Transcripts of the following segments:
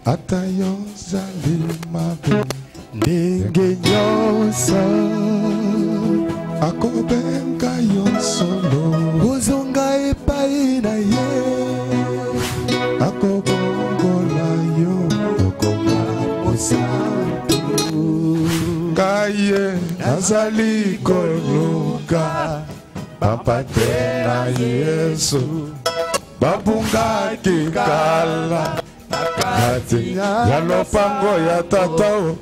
Atayo Zalimabe Nengenyosa Akobenga Yonsolo Uzonga epai na ye Akobongola yo Okoba Mosantu Kaye Nazali Koluka Papa Tena Yesu Babunga Kikala Nakati ya lopango ya tatao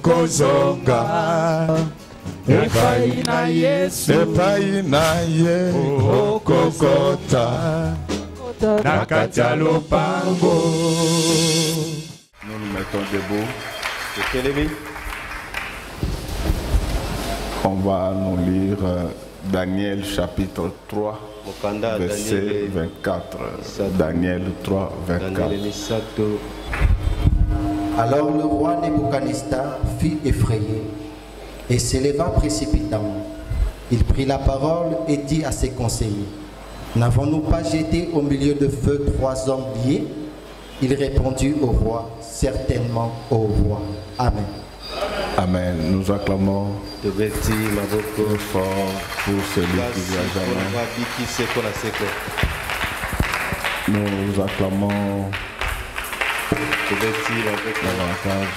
Kozonga Epai na Yesu Epai na ye Kokota Nakati ya lopango. Nous nous mettons debout. On va nous lire Daniel chapitre 3, verset 24. Daniel 3, 24. Alors le roi Nebuchadnezzar fut effrayé et s'éleva précipitamment. Il prit la parole et dit à ses conseillers: N'avons-nous pas jeté au milieu de feu 3 hommes liés? Il répondit au roi: Certainement, au roi. Amen. Amen. Nous acclamons fort pour celui qui vit à jamais. Nous acclamons davantage.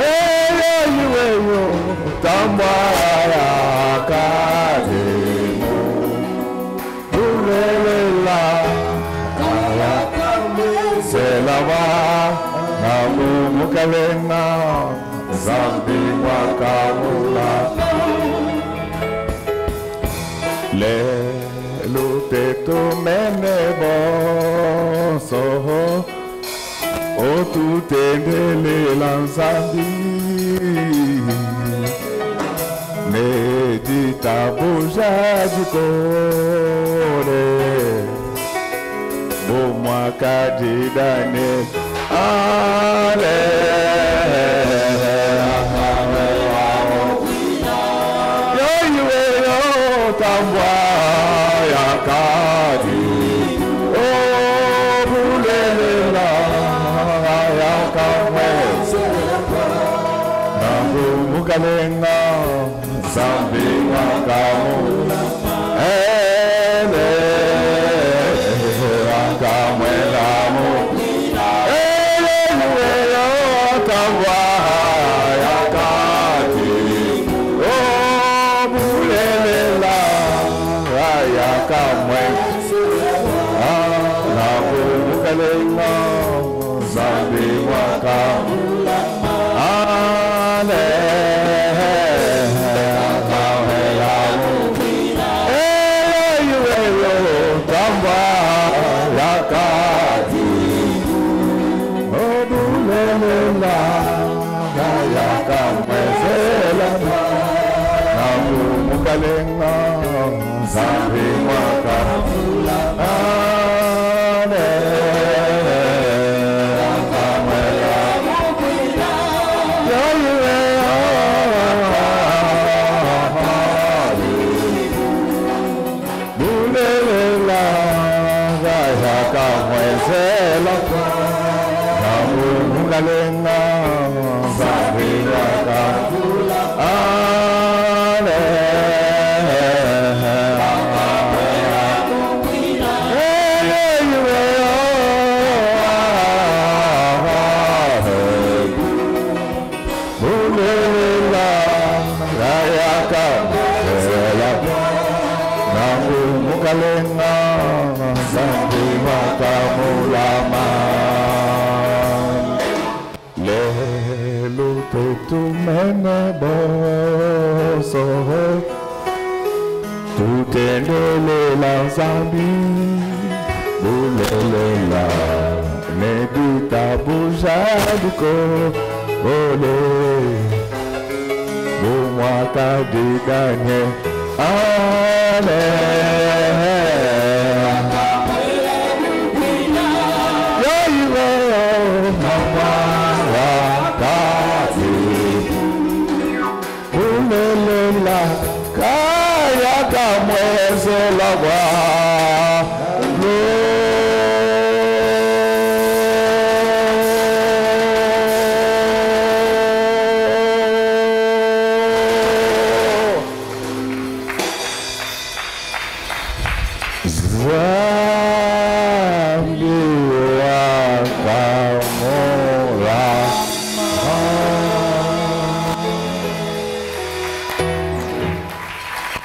Hey! lawa Mukalena Zambi Wakamula Le Luteto Mene Boso O tu tendele lanzambi Medita buja de core O mwakadi dane Ale Yo yue yo tambwa ya kadi O bulela ya kamwe Nambu mukalenga Zambi wakamula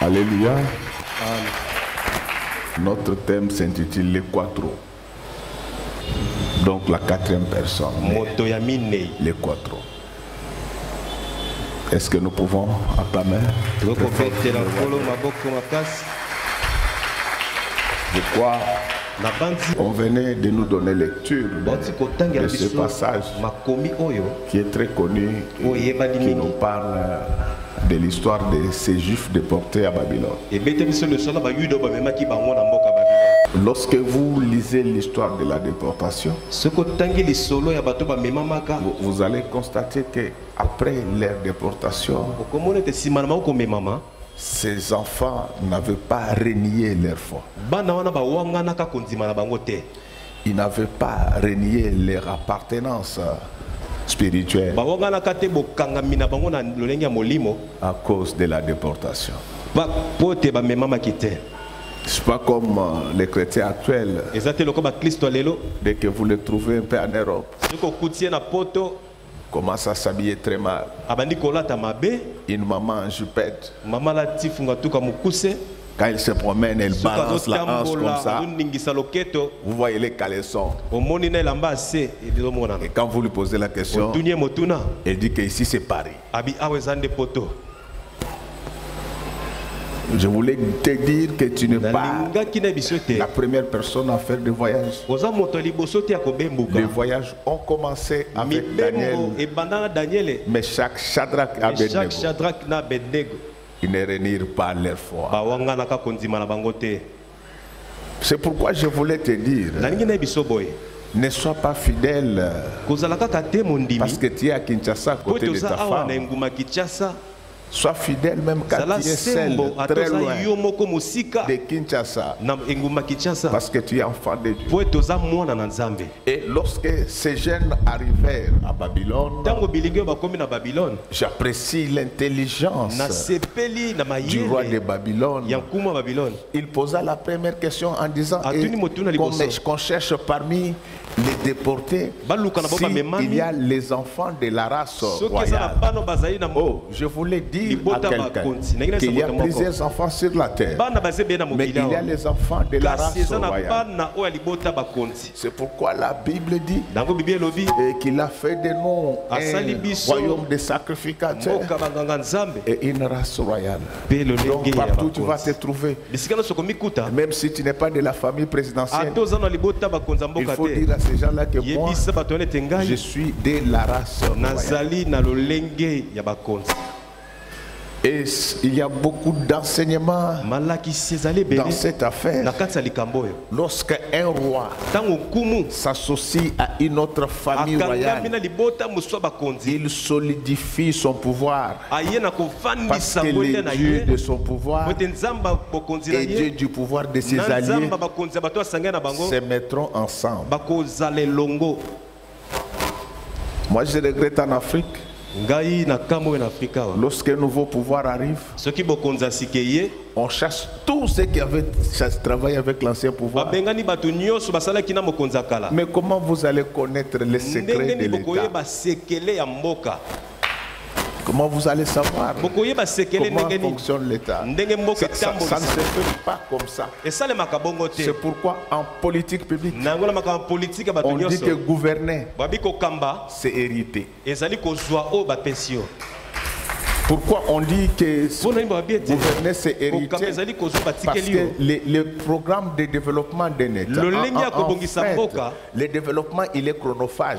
Alléluia. Notre thème s'intitule les quattro. Donc la quatrième personne. Les quattro. Est-ce que nous pouvons acclamer? Je crois on venait de nous donner lecture de ce passage qui est très connu, qui nous parle de l'histoire de ces Juifs déportés à Babylone. Lorsque vous lisez l'histoire de la déportation, vous allez constater qu'après leur déportation, ces enfants n'avaient pas renié leur foi. Ils n'avaient pas renié leur appartenance spirituelle à cause de la déportation. C'est pas comme les chrétiens actuels. Dès que vous les trouvez un peu en Europe, commence à s'habiller très mal. Une maman en jupette, Quand il se promène, il balance la hanche comme ça. Vous voyez les caleçons. Et quand vous lui posez la question, il dit qu'ici c'est Paris. Je voulais te dire que tu n'es pas la première personne à faire des voyages. Les voyages ont commencé avec Daniel, Meshach, Shadrach et Abednego. Ils ne renirent pas leur foi. C'est pourquoi je voulais te dire, ne sois pas fidèle parce que tu es à Kinshasa à côté de ta femme. Sois fidèle même quand tu es seul, très loin de Kinshasa, parce que tu es enfant de Dieu. Et lorsque ces jeunes arrivèrent à Babylone, j'apprécie l'intelligence du roi de Babylone. Il posa la première question en disant qu'on cherche parmi les déportés s'il y a les enfants de la race royale. Oh, je voulais dire à quelqu'un qu'il y a plusieurs enfants sur la terre, mais il y a les enfants de la race royale. C'est pourquoi la Bible dit qu'il a fait de nous un royaume de sacrificateurs et une race royale. Donc partout tu vas te trouver, même si tu n'es pas de la famille présidentielle, il faut dire à ces gens-là que moi, je suis de la race royale. Et il y a beaucoup d'enseignements dans cette affaire. Lorsqu'un roi s'associe à une autre famille royale, il solidifie son pouvoir. Parce que les dieux de son pouvoir et Dieu du pouvoir de ses alliés se mettront ensemble. Moi je regrette en Afrique, lorsqu'un nouveau pouvoir arrive, on chasse tous ceux qui avaient travaillé avec l'ancien pouvoir. Mais comment vous allez connaître les secrets de l'État? Comment vous allez savoir comment fonctionne l'État? Ça ne se fait pas comme ça. C'est pourquoi en politique publique, on dit que gouverner, c'est hériter. Pourquoi on dit que gouverner c'est hériter? Parce que le programme de développement d'un État, en fait, le développement il est chronophage.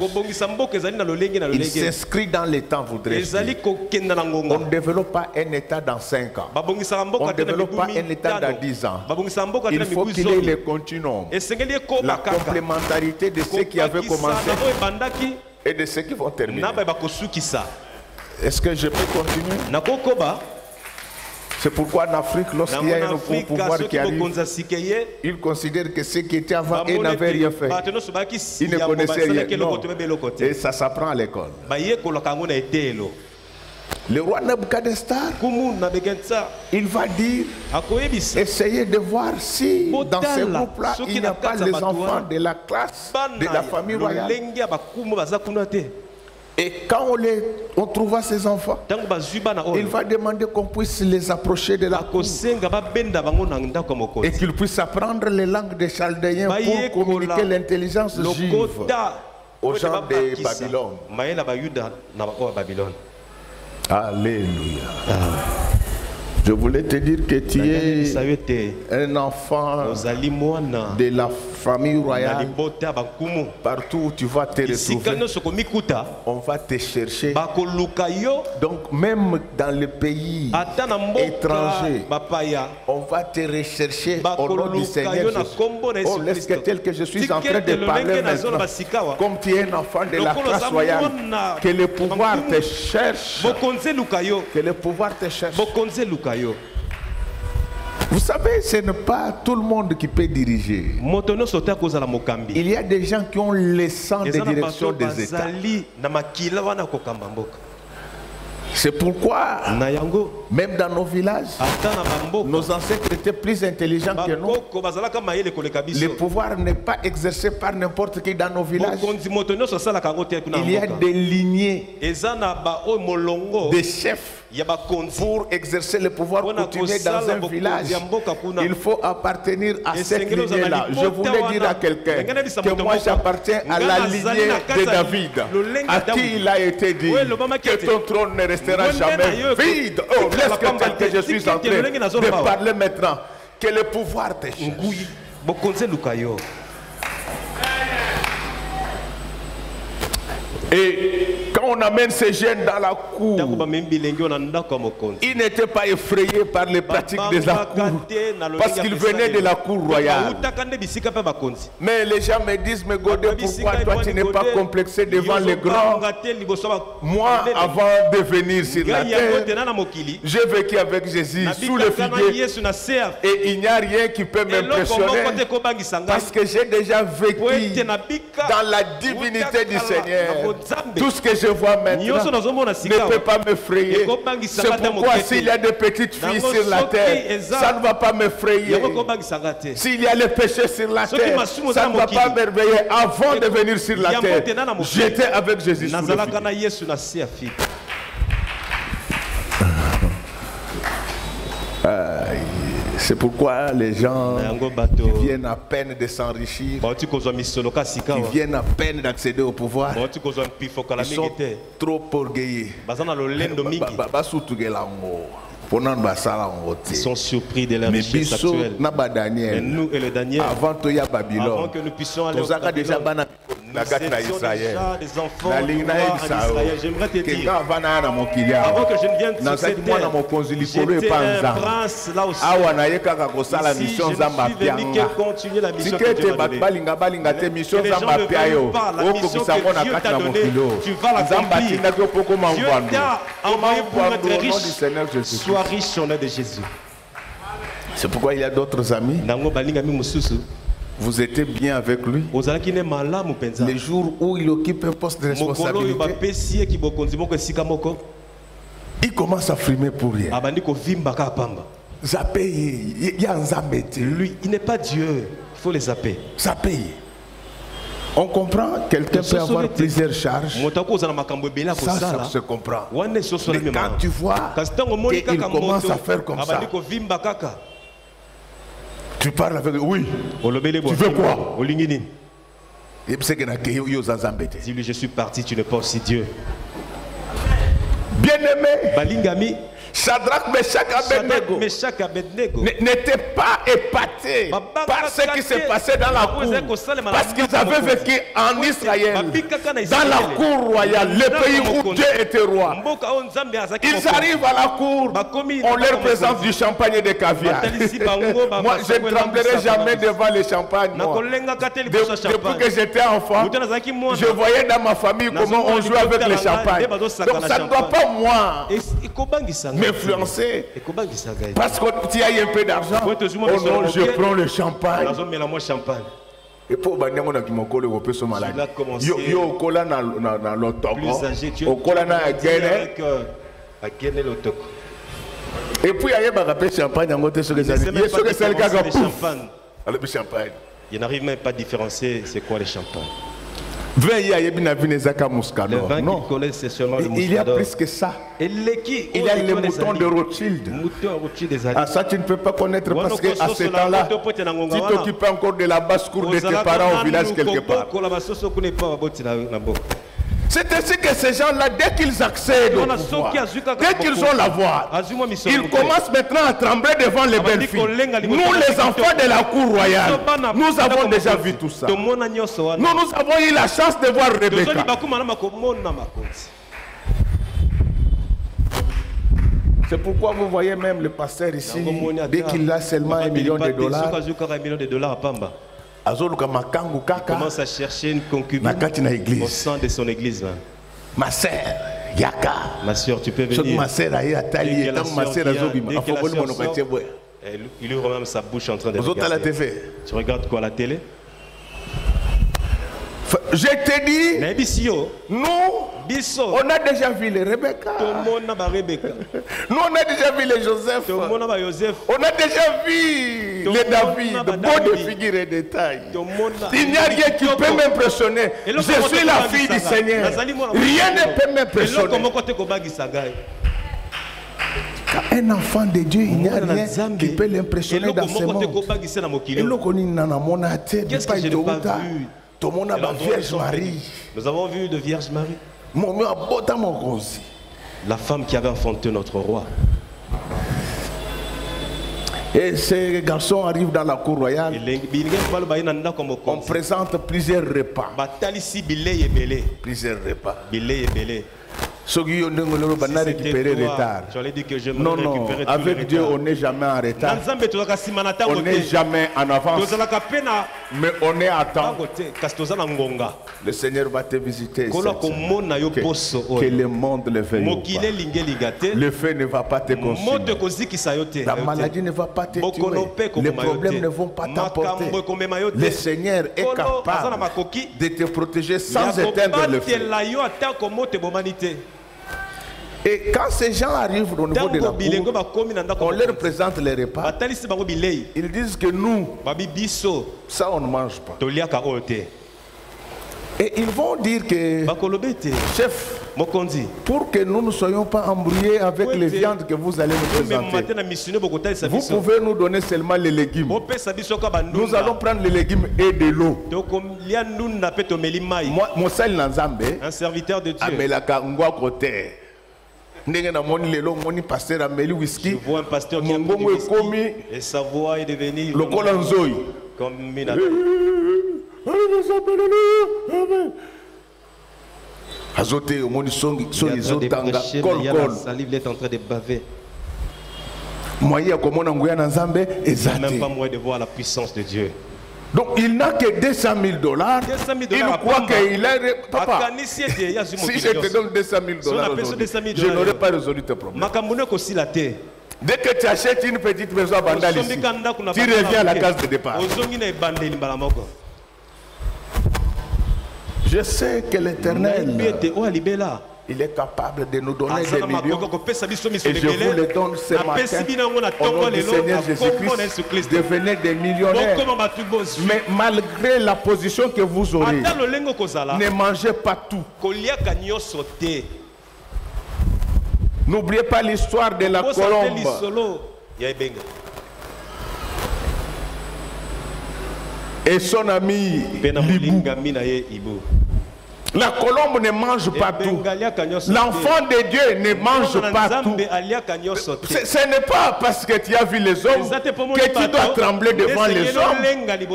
Il s'inscrit dans les temps, voudrais-je dire. On ne développe pas un État dans 5 ans. On ne développe pas un État dans 10 ans. Il faut qu'il y ait le continuum, la complémentarité de ceux qui avaient commencé et de ceux qui vont terminer. Est-ce que je peux continuer? C'est pourquoi en Afrique, lorsqu'il y a un nouveau pouvoir qui arrive, ils considèrent que ceux qui étaient avant eux n'avaient rien fait. Ils ne connaissaient rien. Non. Et ça s'apprend à l'école. Le roi Nebuchadnezzar, il va dire, essayez de voir si dans ce groupe-là, il n'y a pas les enfants de la classe, de la famille royale. Et quand on trouvera ces enfants, il va demander qu'on puisse les approcher de la cour et qu'ils puissent apprendre les langues des Chaldéens pour communiquer l'intelligence juive aux gens de Babylone. Alléluia. Je voulais te dire que tu es un enfant de la famille royale. Partout où tu vas te retrouver, on va te chercher. Donc même dans le pays étranger, on va te rechercher au nom du Seigneur Jésus. Oh, laisse que tel que je suis en train de parler maintenant, comme tu es un enfant de la classe royale, que le pouvoir te cherche. Que le pouvoir te cherche. Vous savez, ce n'est pas tout le monde qui peut diriger. Il y a des gens qui ont le sang de direction des États. C'est pourquoi, même dans nos villages, nos ancêtres étaient plus intelligents que nous. Le pouvoir n'est pas exercé par n'importe qui dans nos villages. Il y a des lignées de chefs Pour exercer le pouvoir continuer dans un village, il faut appartenir à cette lignée-là. Je voulais dire à quelqu'un que moi j'appartiens à la lignée de David, à qui il a été dit que ton trône ne restera jamais vide. Oh, laisse que je suis en train de parler maintenant, que le pouvoir te change. Et quand on amène ces jeunes dans la cour, ils n'étaient pas effrayés par les pratiques de la cour, parce qu'ils venaient de la cour royale. Mais les gens me disent, mais Godé, pourquoi toi tu n'es pas complexé devant les grands? Moi, avant de venir sur la terre, j'ai vécu avec Jésus sous le figuier, et il n'y a rien qui peut m'impressionner, parce que j'ai déjà vécu dans la divinité du Seigneur. Tout ce que je vois maintenant ne peut pas m'effrayer. C'est pourquoi s'il y a des petites filles sur la terre, ça ne va pas m'effrayer. S'il y a les péchés sur la terre, ça ne va pas m'éveiller. Avant de venir sur la terre, j'étais avec Jésus sous le figuier. C'est pourquoi les gens qui viennent à peine de s'enrichir, qui viennent à peine d'accéder au pouvoir, ils sont trop orgueilleux. Ils sont surpris de leur richesse actuelle. Mais nous et le Daniel, avant que nous puissions aller au Babylone, nous étions déjà des enfants du roi en Israël. J'aimerais te dire, avant que je ne vienne sur cette terre, j'étais un prince là aussi. Ici, je ne suis venu que continuer la mission que Dieu m'a donnée. Que les gens ne veulent pas la mission que Dieu t'a donnée, tu vas l'accomplir. Dieu t'a envoyé pour être riche. Sois riche au nom de Jésus. C'est pourquoi il y a d'autres amis. Vous étiez bien avec lui. Les jours où il occupe un poste de responsabilité, il commence à frimer pour rien. Lui, il n'est pas Dieu. Il faut les zapper. On comprend, quelqu'un peut avoir plusieurs charges. Ça se comprend. Mais quand tu vois qu'il commence à faire comme ça, tu parles avec lui. Oui. Tu veux quoi? Dis-lui, je suis parti, tu n'es pas aussi Dieu. Bien-aimé, Shadrach, Meshach, Abednego n'étaient pas épatés par ce qui s'est passé dans la cour, parce qu'ils avaient vécu en Israël, dans la cour royale, le pays où Dieu était roi. Ils arrivent à la cour, on leur présente du champagne et des caviar. Moi, je ne tremblerai jamais devant le champagne. Depuis que j'étais enfant, je voyais dans ma famille comment on jouait avec le champagne. Donc ça ne doit pas moi m'influencer, parce que tu as un peu d'argent. Oh non, je prends le champagne. Et pour banner mon akimokole au peso malade. Yo okola na l'otoko, okola na agene. Et puis il y a un champagne en côté sur les années. Il y a ce que c'est le cas comme champagne. Il n'arrive même pas à différencier c'est quoi le champagne. Le vin qu'il connaît, c'est seulement le mouscador. Il y a plus que ça. Il y a les moutons de Rothschild. Ah, ça tu ne peux pas connaître parce qu'à ce temps-là, tu t'occupes encore de la basse-cour de tes parents au village quelque part. C'est ainsi que ces gens-là, dès qu'ils accèdent au pouvoir, dès qu'ils ont la voix, ils commencent maintenant à trembler devant les belles filles. Nous, les enfants de la cour royale, nous avons déjà vu tout ça. Nous avons eu la chance de voir Rebecca. C'est pourquoi vous voyez même le pasteur ici, dès qu'il a seulement $1 million, commence à chercher une concubine au sein de son église. Ma sœur, Yaka. Ma sœur, tu peux venir. Ma sœur, il ouvre même sa bouche en train de regarder. Tu regardes quoi, la télé? Je te dis, nous, on a déjà vu les Rebecca. Nous, on a déjà vu les Joseph. On a déjà vu les David, de beaux figures et de taille. Il n'y a rien qui peut m'impressionner. Je suis la fille du Seigneur. Rien ne peut m'impressionner. Un enfant de Dieu, il n'y a rien qui peut l'impressionner dans ce monde. Qu'est-ce que je n'ai pas vu? Nous avons vu de Vierge Marie. La femme qui avait enfanté notre roi. Et ces garçons arrivent dans la cour royale. On présente plusieurs repas. Plusieurs repas. Ceux qui ont récupéré retard. Non, non, avec Dieu, on n'est jamais en retard. On n'est jamais en avance. Mais on est à temps. Le Seigneur va te visiter. Que le monde le veuille ou pas. Le feu ne va pas te consumer. La maladie ne va pas te tuer. Les problèmes ne vont pas t'emporter. Le Seigneur est capable de te protéger sans éteindre le feu. Et quand ces gens arrivent au niveau de la cour, on leur présente les repas. Ils disent que nous, ça on ne mange pas. Et ils vont dire que, chef, pour que nous ne soyons pas embrouillés avec les viandes que vous allez nous présenter, vous pouvez nous donner seulement les légumes. Nous allons prendre les légumes et de l'eau. Un serviteur de Dieu. Je vois un pasteur qui a bu du whisky et sa voix est devenue comme Minato. La salive est en train de baver. Même pas moyen de voir la puissance de Dieu. Donc il n'a que $200 000. Il croit qu'il a... Papa, si je te donne $200 000, je n'aurai pas résolu tes problèmes. Dès que tu achètes une petite maison à Bandal ici, tu reviens à la case de départ. Je sais que l'Éternel, il est capable de nous donner des millions. Et je vous le donne ce matin. Au nom du Seigneur Jésus-Christ, devenez des millionnaires. Mais malgré la position que vous aurez, ne mangez pas tout. N'oubliez pas l'histoire de la colombe et son ami Libou. La colombe ne mange pas tout. L'enfant de Dieu ne mange pas tout. Ce n'est pas parce que tu as vu les hommes que tu dois trembler devant les hommes.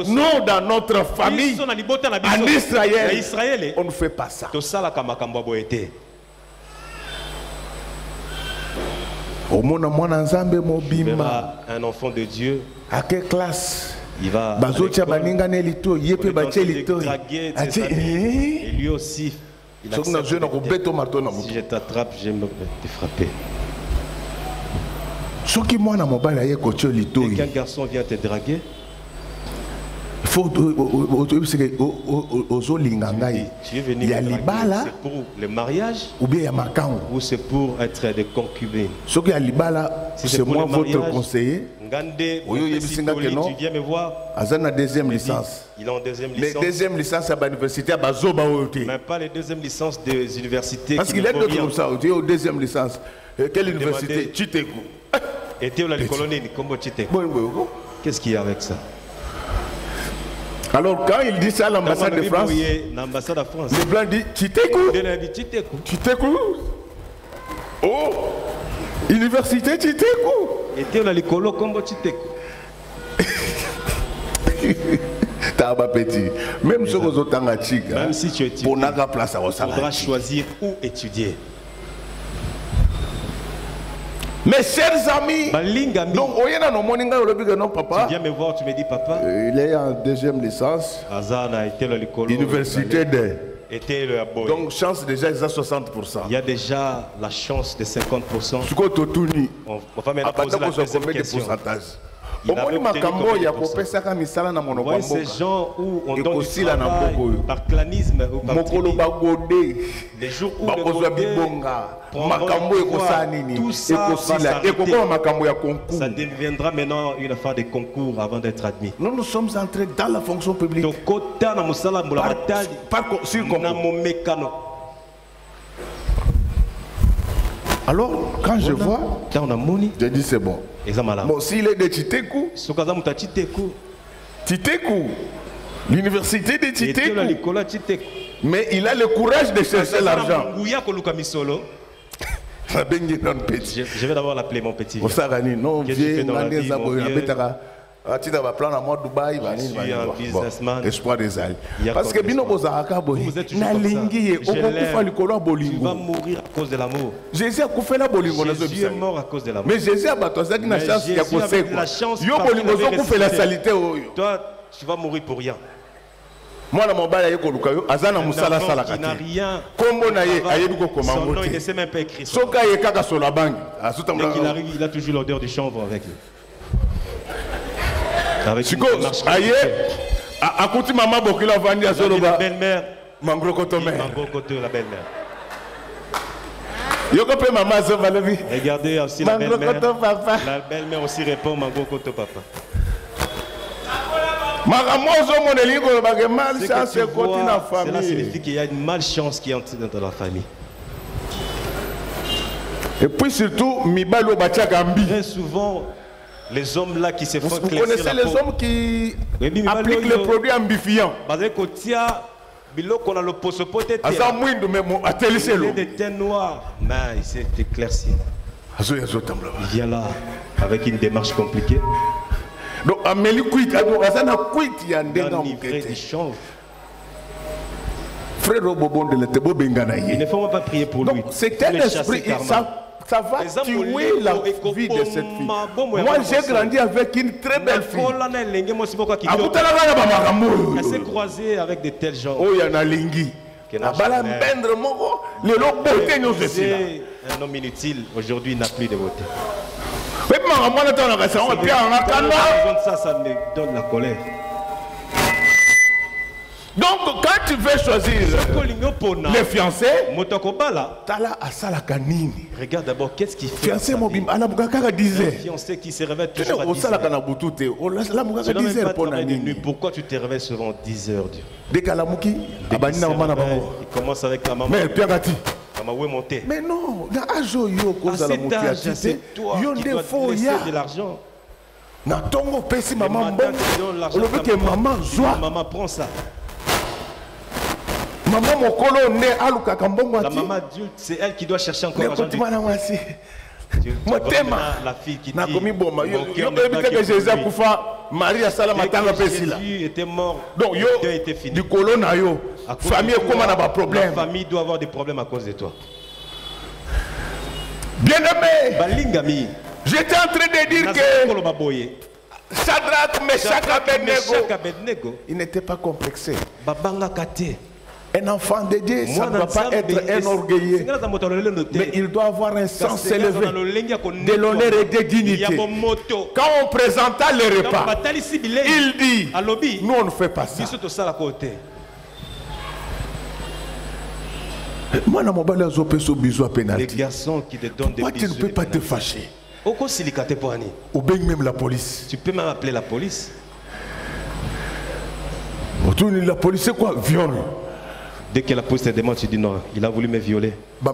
Nous, dans notre famille, en Israël, on ne fait pas ça. Un enfant de Dieu. À quelle classe? Il va draguer et lui aussi il accepte. Si je t'attrape, je vais te frapper. Dès qu'un garçon vient te draguer, tu es venu c'est pour le mariage ou c'est pour être des concubines? Si c'est moi votre conseiller, tu viens me voir. deuxième licence. Il a une deuxième licence. Les deuxième licence à l'université, mais pas les deuxième licences des universités. Parce qu'il y a d'autres comme ça. Tu es aux deuxième licence. Quelle université? Chiteku. Et tu es la colonie, comme Chiteku. Qu'est-ce qu'il y a avec ça? Alors quand il dit ça à l'ambassade de France, le blanc dit Chiteku. Chiteku. Oh, université Chiteku. Et tu es la colo comme Chiteku. Même si tu étudies, tu devras choisir où étudier. Mes chers amis, donc, tu viens me voir, tu me dis papa. Il est en deuxième licence, université de. Donc chance déjà ils ont 60%. Il y a déjà la chance de 50%. On va maintenant poser la deuxième question. Vous voyez ces gens où on donne du travail par clanisme ou par tribu. Les jours où le tout ça deviendra maintenant une affaire de concours avant d'être admis. Nous sommes entrés dans la fonction publique. Alors, quand je vois, je dis c'est bon. Bon, s'il est de Titekou, l'université de Titekou, mais il a le courage de chercher l'argent. Je vais d'abord l'appeler mon petit. Non, vieux, je suis un businessman. Espoir des ailes. Parce que tu vas mourir à cause de l'amour. Jésus est mort à cause de l'amour. Mais Jésus a la chance. Toi, tu vas mourir pour rien. Moi, je n'a rien. Son nom, il ne sait même pas écrire. Dès qu'il arrive, il a toujours l'odeur du chanvre avec lui. Avec une démarche la belle-mère. La belle-mère. Regardez aussi la belle-mère. La belle-mère aussi répond Mangro Koto papa. Cela signifie qu'il y a une malchance qui est entrée dans la famille. Et puis surtout, très souvent, les hommes là qui se font vous connaissez les hommes qui appliquent les produits ambifiants. Il était noir, mais il s'est éclairci. Il vient là avec une démarche compliquée. Donc, il change. Frère Robobon de il ne faut pas prier pour lui. C'est un esprit, ça va tuer la vie de cette fille. Moi, j'ai grandi avec une très belle fille. Elle s'est croisée avec de tels gens. Oh, il y en a lingi. Un homme inutile, aujourd'hui, il n'a plus de beauté. Ça me donne la colère. Donc, quand tu veux choisir les fiancés, regarde d'abord qu'est-ce qu'il fait. Fiancé fiancé qui se réveille toujours à 10 heures. Pourquoi tu te réveilles souvent 10 heures? Il commence avec ta maman. Mais non, à cet âge, c'est toi qui dois laisser de l'argent. Maman prend ça. La maman adulte, c'est elle qui doit chercher encore l'argent. La fille qui dit Jésus était mort, donc Dieu était fini. Du colon famille la famille doit avoir des problèmes à cause de toi. Bien-aimé, j'étais en train de dire que Shadrach, Meshach, Abednego, il n'était pas complexé. Un enfant de Dieu, ça ne doit pas être un orgueilleux, mais il doit avoir un sens élevé de l'honneur et de dignité. Quand on présenta les repas, il dit, nous on ne fait pas ça. Les garçons qui te donnent des bisous, tu ne peux pas te fâcher. Ou bien même la police. Tu peux même appeler la police. La police c'est quoi? Viol. Dès que la police te demande, tu dis non, il a voulu me violer. Le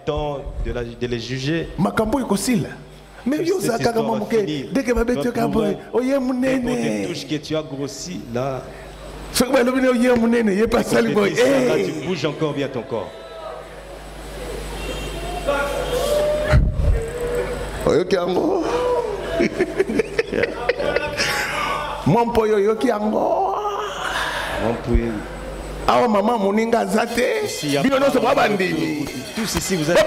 temps de les juger. Mais dès que que tu as grossi là, tu bouges encore bien ton corps. Mon poyo yoki ango. Ah maman moninga zate. Bino no se ba bandini. Tous ici vous êtes.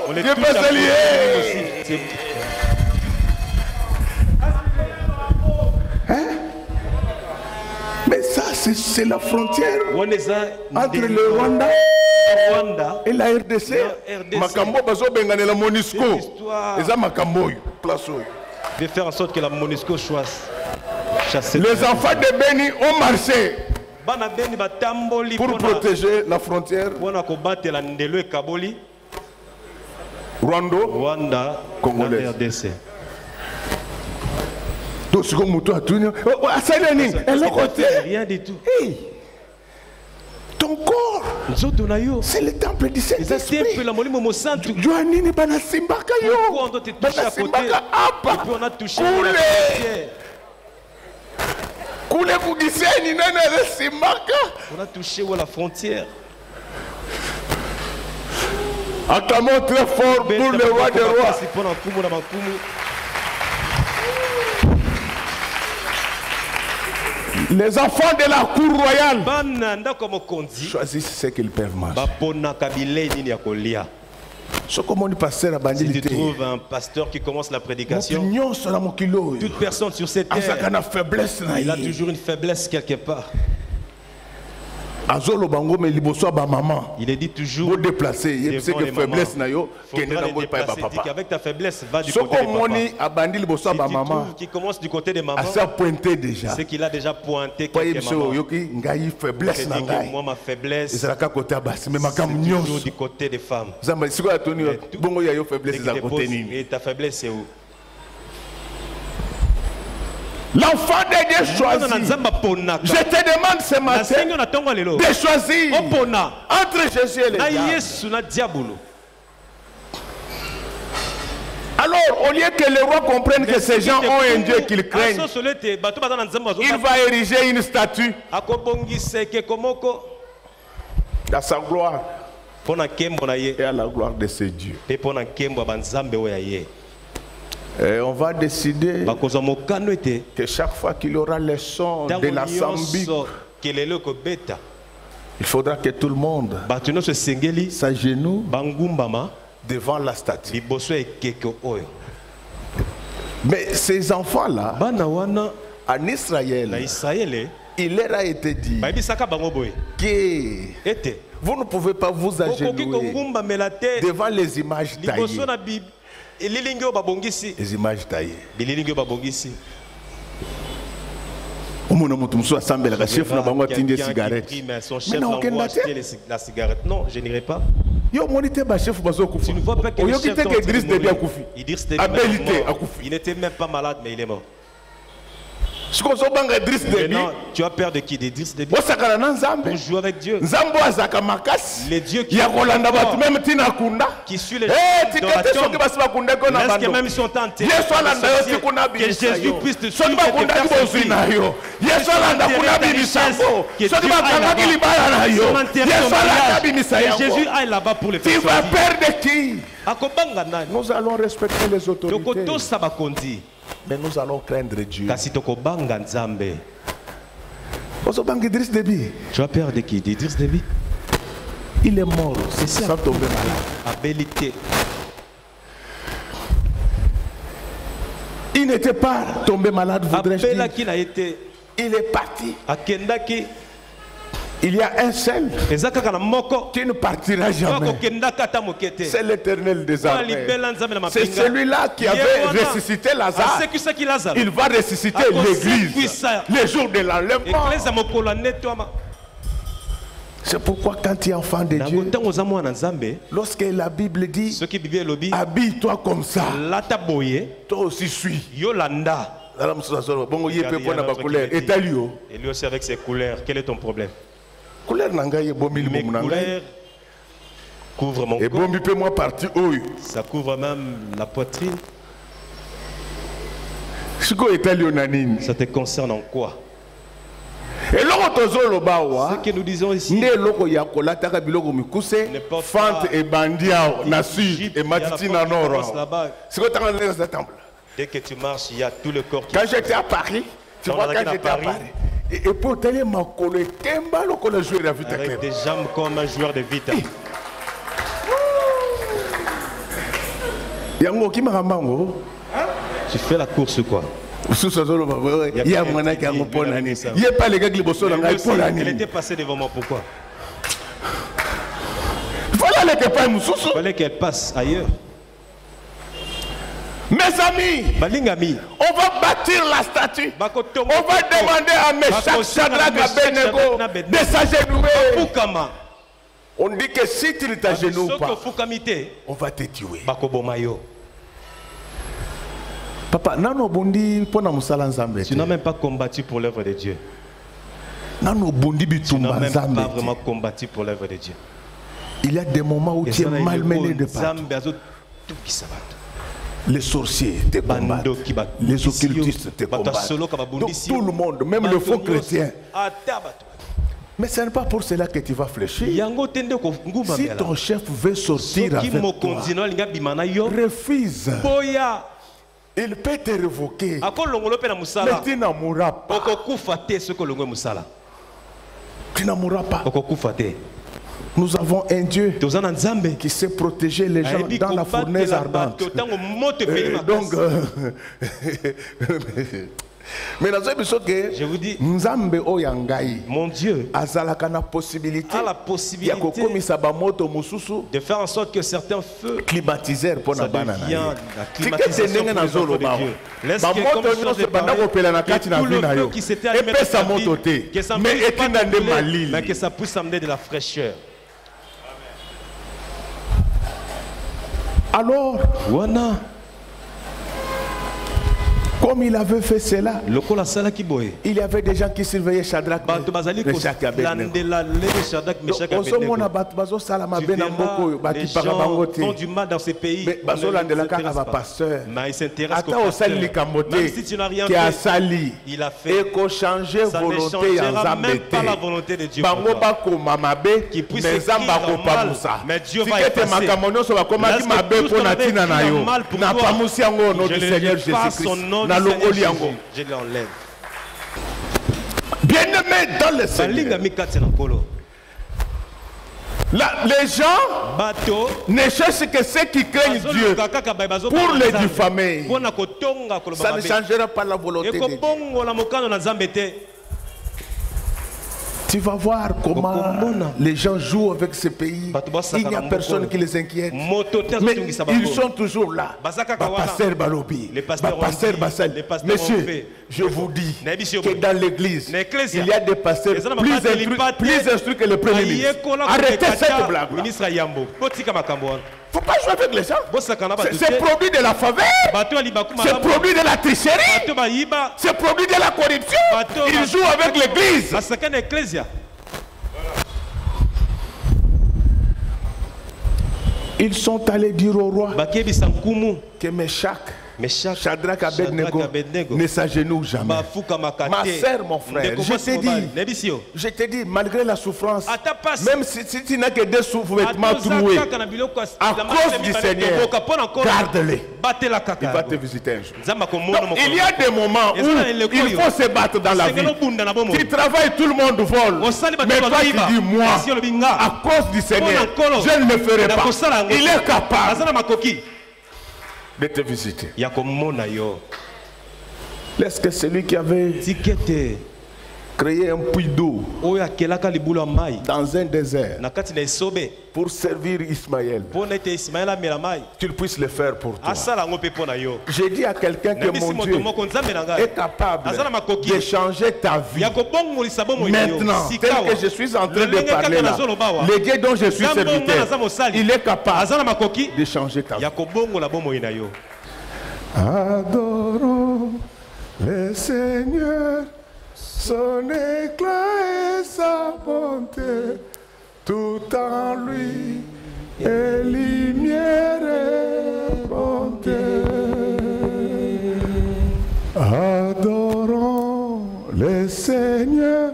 On est tous liés. Mais ça c'est la frontière entre le Rwanda et la RDC. Makambo bazo bengane la Monisco. Eza makambo place. Je vais faire en sorte que la Monisco choisisse. Les enfants de Béni ont marché pour protéger la frontière Rwanda, congolaise. RDC. Rien du tout. Ton corps, c'est le temple du Saint-Esprit. Et puis on a touché la frontière. Acclamons très fort pour le roi des rois. Les enfants de la cour royale choisissent ce qu'ils peuvent manger. Si tu trouves un pasteur qui commence la prédication, toute personne sur cette terre, il a toujours une faiblesse quelque part. Il est dit toujours déplacer. Il sait que faiblesse qu'avec ta faiblesse va du côté de papa. Si tu trouves qu'il commence du côté de maman, c'est qu'il a déjà pointé quelques mamans. Moi ma faiblesse, c'est toujours du côté des femmes. Et ta faiblesse c'est où? L'enfant de Dieu choisit. Je te demande ce matin de choisir entre Jésus et le diable. Alors, au lieu que les rois comprennent que ces gens ont un Dieu qu'ils craignent, il va ériger une statue à sa gloire et à la gloire de ses dieux. Et on va décider que chaque fois qu'il y aura les sons de la sambique, il faudra que tout le monde s'agenouille devant la statue. Mais ces enfants-là, en Israël, il leur a été dit que vous ne pouvez pas vous agenouiller devant les images taillées. Les images taillées. La cigarette. Non, je n'irai pas. Tu ne vois pas que le chef il n'était même pas malade, mais il est mort. Maintenant, tu as peur de qui? D'Idriss Déby. On joue avec Dieu. Les dieux qui suit les gens dans la tombe. Lorsque même ils sont tentés, que Jésus puisse te suivre et te faire sortir. Que Jésus aille là-bas pour les faire sortir. Tu vas perdre qui? Nous allons respecter les autorités. Mais nous allons craindre Dieu. Tu as peur de qui? D'Idriss Déby. Il est mort. C'est ça. Sans tomber malade. Abilité. Il n'était pas tombé malade, voudrais-je dire. Il est parti. Il y a un seul qui ne partira jamais. C'est l'Éternel des armées. C'est celui-là qui avait ressuscité Lazare. Il va ressusciter l'Église les jours de l'enlèvement. C'est pourquoi quand tu es enfant de Dieu, lorsque la Bible dit habille-toi comme ça, toi aussi suis. Et lui aussi avec ses couleurs, quel est ton problème? Mes couleurs couvrent mon corps. Ça couvre même la poitrine. Ça te concerne en quoi? Ce que nous disons ici, dès que tu marches, il y a tout le corps qui... Quand j'étais à Paris, tu vois, quand j'étais à Paris, et pour t'aller ma collègue, avec des jambes comme un joueur de vita. Tu fais la course quoi? Il y a mon qui a mon pont. Il n'y a pas les gars qui elle était passée devant moi, pourquoi? Il fallait qu'elle passe ailleurs. Mes amis, on va bâtir la statue. On va demander à Meshach, Shadrach, Abednego de s'agenouiller. On dit que si tu ne t'agenouilles pas, on va te tuer. Papa, tu n'as même pas combattu pour l'œuvre de Dieu. Tu n'as même pas vraiment combattu pour l'œuvre de Dieu. Il y a des moments où tu es malmené de partout. Les sorciers te combattent, les occultistes te combattent. Donc tout le monde, même le faux chrétien. Mais ce n'est pas pour cela que tu vas fléchir. Si ton chef veut sortir avec toi, refuse. Il peut te révoquer. Mais tu n'en mourras pas. Tu n'en mourras pas. Nous avons un Dieu qui sait protéger les gens dans la fournaise ardente. Donc, mais je vous dis, mon Dieu a la possibilité de faire en sorte que certains feux climatiseurs pour ça devient la climatisation pour les œuvres de Dieu. Laisse que comme je t'ai parlé, que tout le feu qui s'était allumé dans ta vie, que ça ne puisse pas brûler, mais que ça puisse amener de la fraîcheur. Alors, comme il avait fait cela, il y avait des gens qui surveillaient Shadrach, Meshach et Abednego. Les gens font du mal dans ces pays. Même si tu n'as rien fait, il a fait. Ça ne changera même pas la volonté de Dieu pour toi. Qui puisse écrire en mal, mais Dieu va effacer. Mal pour toi, je le fasse son nom. Je l'enlève. Bien-aimé dans le Seigneur, les gens ne cherchent que ceux qui craignent Dieu pour les diffamer. Ça ne changera pas la volonté de Dieu. Tu vas voir comment les gens jouent avec ces pays. Il n'y a personne qui les inquiète. Mais ils sont toujours là. Pasteur Balobi, Pasteur Bassel. Messieurs, je vous dis que dans l'église, il y a des pasteurs plus instruits que le premier ministre. Arrêtez cette blague. Il ne faut pas jouer avec les gens. C'est produit de la faveur. C'est produit de la tricherie. C'est produit de la corruption. Ils jouent avec l'église. Ils sont allés dire au roi que Meshach, Shadrach, Abednego ne s'agenouillent jamais. Ma sœur, mon frère, je te dis, malgré la souffrance, même si tu n'as que des sous-vêtements troués, à cause du Seigneur, garde-les. Il va te visiter un jour. Donc, il y a des moments où il faut se battre dans la vie. Tu travailles, tout le monde vole. Mais toi, tu dis, moi, à cause du Seigneur, je ne le ferai pas. Il est capable de te visiter. Est-ce que celui qui avait créé un puits d'eau dans un désert pour servir Ismaël, qu'il puisse le faire pour toi. J'ai dit à quelqu'un que mon Dieu est capable de changer ta vie. Maintenant, tel que je suis en train de parler là, le Dieu dont je suis serviteur, il est capable de changer ta vie. Adorons le Seigneur, son éclat et sa bonté, tout en lui est lumière et bonté. Adorons le Seigneur,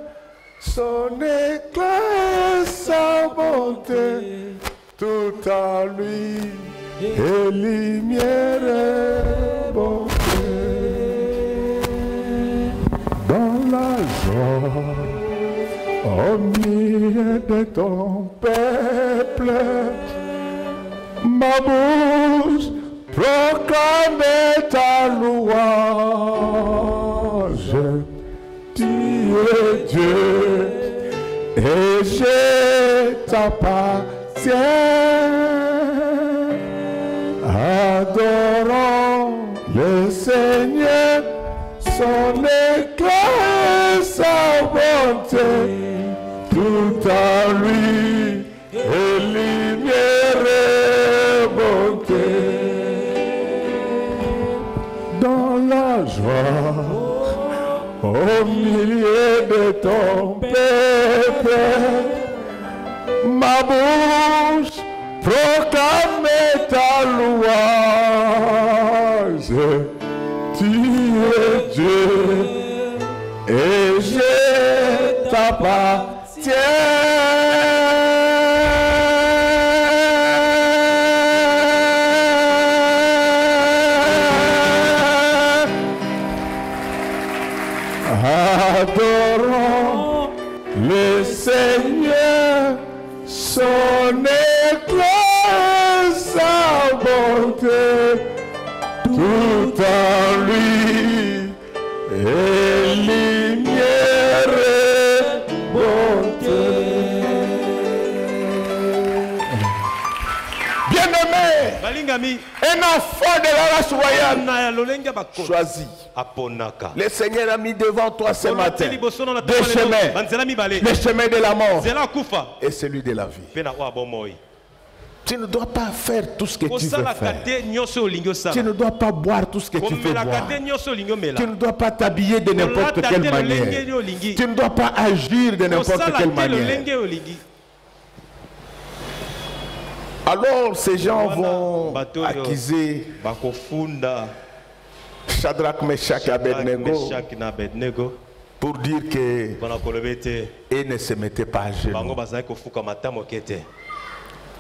son éclat et sa bonté, tout en lui est lumière et bonté. Au milieu de ton peuple, ma bouche proclame ta louange. Tu es Dieu et je t'appartiens. Adorons le Seigneur, son éclat et sa bonté, tout en lui est lumière et bonté. Dans la joie, au milieu de ton peuple, ma bouche proclame ta louange. Tu es Dieu et je t'appartiens. Adorons le Seigneur, son éclat, sa bonté, tout en lui est lumière et bonté. Bien-aimé, un enfant de la race royale choisi. Le Seigneur a mis devant toi ce matin deux chemins, le chemin de la mort et celui de la vie. Tu ne dois pas faire tout ce que tu veux faire. Tu ne dois pas boire tout ce que tu veux boire. Tu ne dois pas t'habiller de n'importe quelle manière. Tu ne dois pas agir de n'importe quelle manière. Alors ces gens vont accuser Shadrach, Meshach et Abednego pour dire qu'ils ne se mettaient pas à genoux.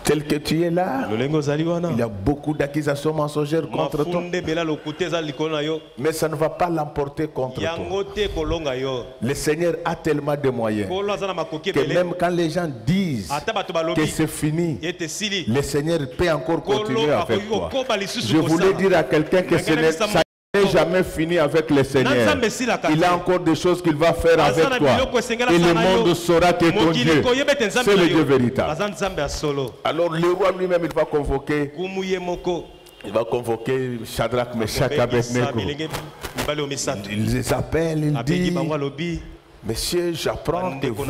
Tel que tu es là, il y a beaucoup d'accusations mensongères contre toi. Mais ça ne va pas l'emporter contre toi. Le Seigneur a tellement de moyens que même quand les gens disent que c'est fini, le Seigneur peut encore continuer avec toi. Je voulais dire à quelqu'un que ce n'est jamais fini avec le Seigneur. Il a encore des choses qu'il va faire avec toi. Et le monde saura que ton Dieu, c'est le Dieu véritable. Alors le roi lui-même, il va convoquer Shadrach, Meshach et Abednego. Il les appelle, il dit: Messieurs, j'apprends que vous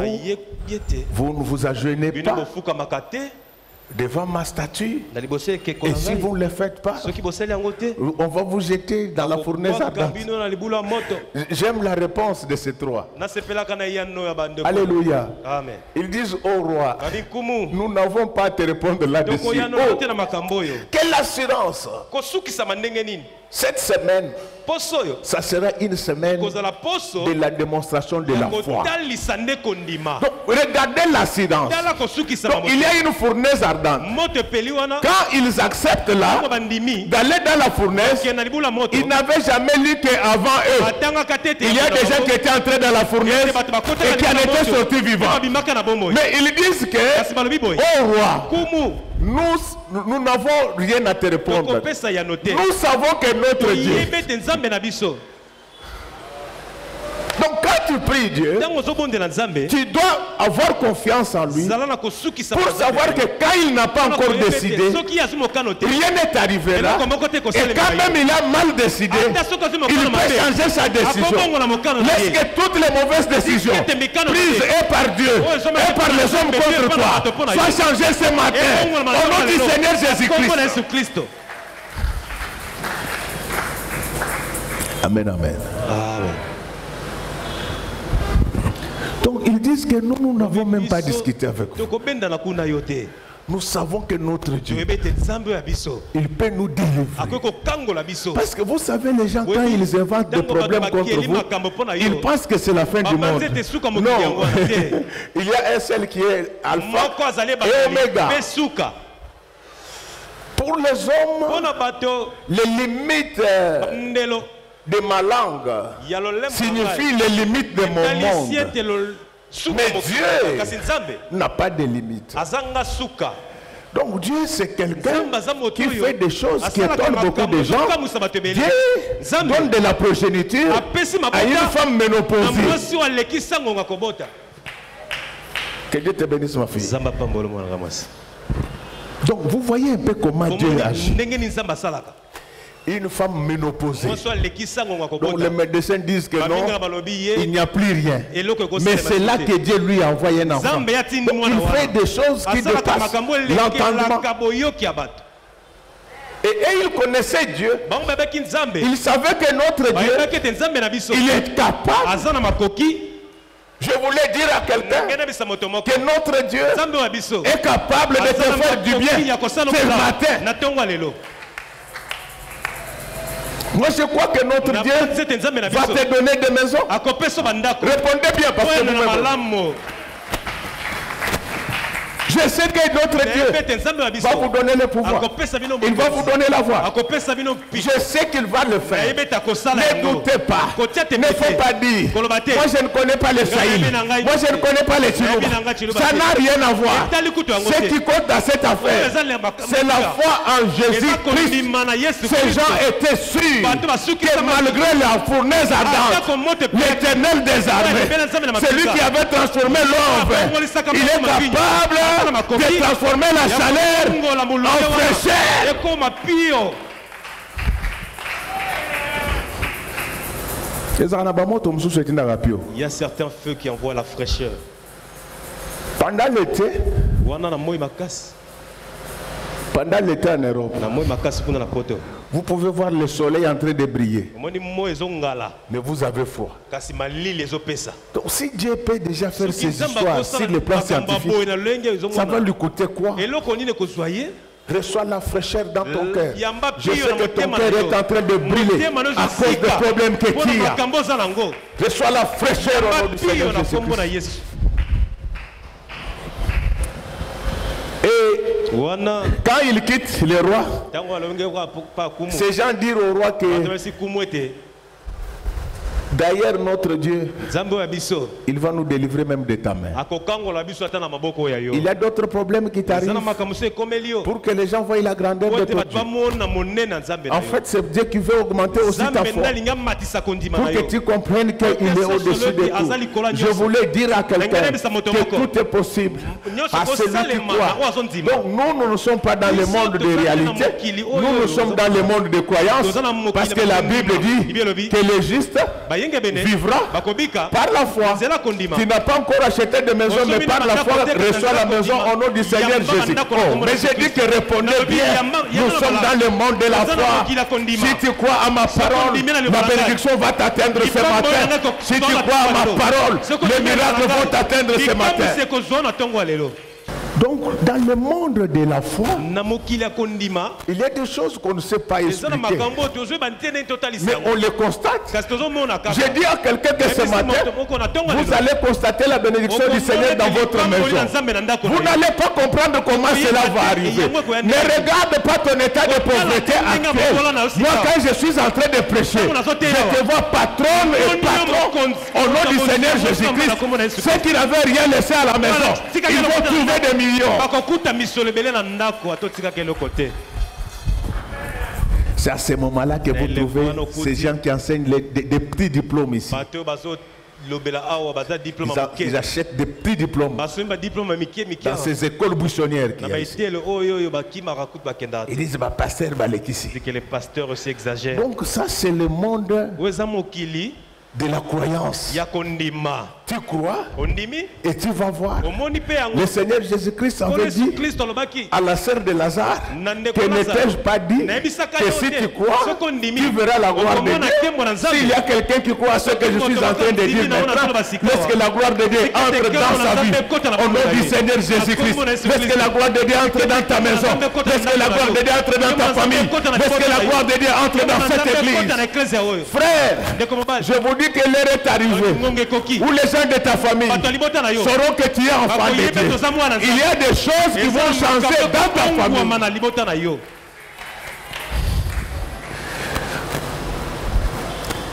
ne vous agenouillez pas devant ma statue, et si vous ne le faites pas, on va vous jeter dans la fournaise ardente. J'aime la réponse de ces trois. Alléluia. Amen. Ils disent au roi: nous n'avons pas à te répondre là-dessus. Oh, quelle assurance! Cette semaine, ça sera une semaine de la démonstration de la foi. Donc, regardez l'incidence. Il y a une fournaise ardente. Quand ils acceptent là, d'aller dans la fournaise, ils n'avaient jamais lu qu'avant eux, il y a des gens qui étaient entrés dans la fournaise et qui en étaient sortis vivants. Mais ils disent que, oh roi, nous n'avons rien à te répondre. Nous savons que notre Dieu. Donc quand tu pries Dieu, tu dois avoir confiance en lui pour savoir que quand il n'a pas encore décidé, rien n'est arrivé là. Et quand même il a mal décidé, il peut changer sa décision. Laisse que toutes les mauvaises décisions prises et par Dieu et par les hommes contre toi soient changées ce matin au nom du Seigneur Jésus-Christ. Amen, amen. Amen. Donc ils disent que nous n'avons même pas discuté avec vous. Nous savons que notre Dieu, il peut nous délivrer. Parce que vous savez, les gens, quand ils inventent des problèmes contre vous, ils pensent que c'est la fin du monde. Non, il y a un seul qui est Alpha et Oméga. Pour les hommes, les limites de ma langue signifie les limites de mon monde. Mais Dieu n'a pas de limites. Donc Dieu, c'est quelqu'un qui fait des choses qui étonnent beaucoup de gens. Dieu donne de la progéniture à une femme ménopausée. Que Dieu te bénisse, ma fille. Donc vous voyez un peu comment Dieu agit. Une femme ménopausée. Donc les médecins disent que non, il n'y a plus rien. Mais c'est là que Dieu lui a envoyé un enfant. Donc il fait des choses qui dépassent l'entendement. Et il connaissait Dieu. Il savait que notre Dieu, il est capable Je voulais dire à quelqu'un que notre Dieu est capable de te faire du bien ce matin. Moi je crois que notre Dieu va te donner des maisons. Répondez bien parce que vous je sais que notre Dieu va vous donner le pouvoir. Il va vous donner la voix. Je sais qu'il va le faire. Ne doutez pas. Ne faut pas dire. Moi je ne connais pas les Saïd. Moi je ne connais pas les Chilouba. Ça n'a rien à voir. Ce qui compte dans cette affaire, c'est la foi en Jésus-Christ. Ces gens étaient sûrs que malgré la fournaise ardente, l'Éternel des armées, celui qui avait transformé l'ombre, il est capable de transformer la chaleur en fraîcheur. Il y a certains feux qui envoient la fraîcheur. Pendant l'été en Europe, vous pouvez voir le soleil en train de briller, mais vous avez froid. Donc si Dieu peut déjà faire ces histoires sur le plan scientifique, ça va lui coûter quoi? Reçois la fraîcheur dans ton cœur. Je sais que ton cœur est en train de brûler à cause des problèmes que tu as. Reçois la fraîcheur au nom du Seigneur Jésus-Christ. Et quand il quitte le roi, ces gens disent au roi que d'ailleurs notre Dieu, il va nous délivrer même de ta main. Il y a d'autres problèmes qui t'arrivent pour que les gens voient la grandeur de ton Dieu. En fait, c'est Dieu qui veut augmenter aussi ta foi pour que tu comprennes qu'il est au-dessus de tout. Je voulais dire à quelqu'un que tout est possible à celui qui croit. Donc nous ne sommes pas dans le monde de réalité, nous sommes dans le monde de croyance, parce que la Bible dit que le juste vivra par la foi. Tu n'as pas encore acheté de maison, mais par la foi, reçois la maison au nom du Seigneur Jésus. Mais j'ai dit que répondez bien. Nous sommes dans le monde de la foi. Si tu crois à ma parole, ma bénédiction va t'atteindre ce matin. Si tu crois à ma parole, les miracles vont t'atteindre ce matin. Donc, dans le monde de la foi, il y a des choses qu'on ne sait pas expliquer. Mais on les constate. J'ai dit à quelqu'un que ce matin, vous allez constater la bénédiction du Seigneur dans votre maison. Vous n'allez pas comprendre comment cela va arriver. Ne regarde pas ton état de pauvreté actuel. Moi, quand je suis en train de prêcher, je te vois patronne et patron au nom du Seigneur Jésus-Christ. Ceux qui n'avaient rien laissé à la maison, ils vont trouver des millions. C'est à ce moment-là que vous trouvez ces gens qui enseignent des petits diplômes ici. Ils achètent des petits diplômes dans ces écoles buissonnières qu'il y a ici. Ils disent pasteur Balekisi. Donc ça c'est le monde de la croyance. Tu crois et tu vas voir. Le Seigneur Jésus-Christ avait dit à la sœur de Lazare que n'ai-je pas dit que si tu crois, tu verras la gloire de Dieu. S'il y a quelqu'un qui croit à ce que je suis en train de dire maintenant, laisse que la gloire de Dieu entre dans sa vie au nom du Seigneur Jésus-Christ. Laisse que la gloire de Dieu entre dans ta maison. Laisse que la gloire de Dieu entre dans ta famille. Laisse que la gloire de Dieu entre dans cette église. Frère, je vous dis que l'heure est arrivée où les gens de ta famille sauront que tu es enfant de Dieu. Il y a des choses qui vont changer dans ta famille.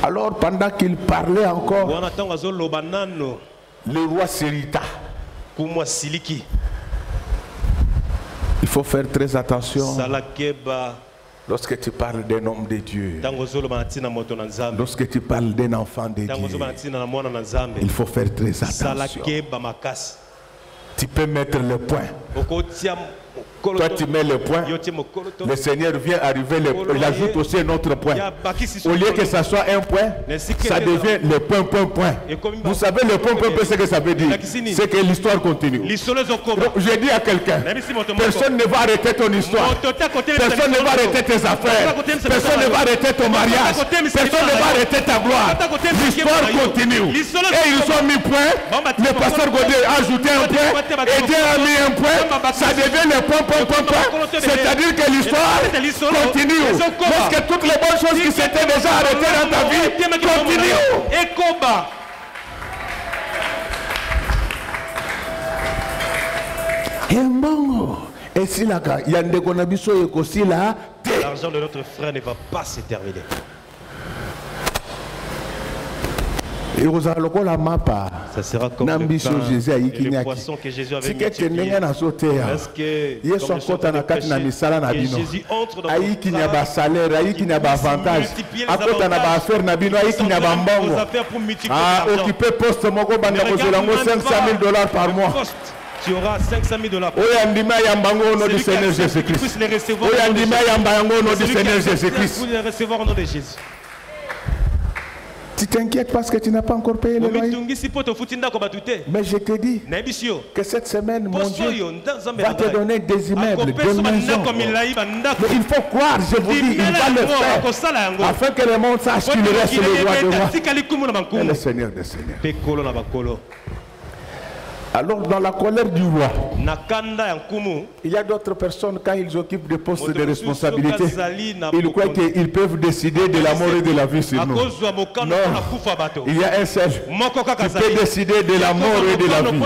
Alors pendant qu'il parlait encore, le roi s'irrita. Il faut faire très attention lorsque tu parles d'un homme de Dieu, lorsque tu parles d'un enfant de Dieu, il faut faire très attention. Tu peux mettre le point Toi tu mets le point, le Seigneur vient arriver, il ajoute aussi un autre point. Au lieu que ça soit un point, ça devient le point. Vous savez le point, ce que ça veut dire? C'est que l'histoire continue. Donc, je dis à quelqu'un, personne ne va arrêter ton histoire. Personne ne va arrêter tes affaires. Personne ne va arrêter ton mariage. Personne ne va arrêter ta gloire. L'histoire continue. Et ils ont mis point. Le pasteur Godet a ajouté un point. Et Dieu a mis un point. Ça devient le point. C'est-à-dire que l'histoire continue. Parce que toutes les bonnes choses qui s'étaient déjà arrêtées dans ta vie continuent. Et si la l'argent de notre frère ne va pas se terminer. Ça sera comme le pain et le poisson que Jésus avait multiplié. Parce que Jésus entre dans vos affaires pour multiplier $500,000 par mois. Tu auras $500,000 par mois. Celui qui puisse les recevoir au nom de Jésus. Tu t'inquiètes parce que tu n'as pas encore payé le loyer. Mais je te dis que cette semaine, mon Dieu va te donner des immeubles, des maisons. Mais il faut croire, je vous dis, il va le faire. Afin que le monde sache qu'il reste le roi de roi et le Seigneur des seigneurs. Alors dans la colère du roi, il y a d'autres personnes quand ils occupent des postes de responsabilité, ils croient qu'ils peuvent décider de la mort et de la vie sur nous. Non, il y a un seul qui peut décider de la mort et de la vie.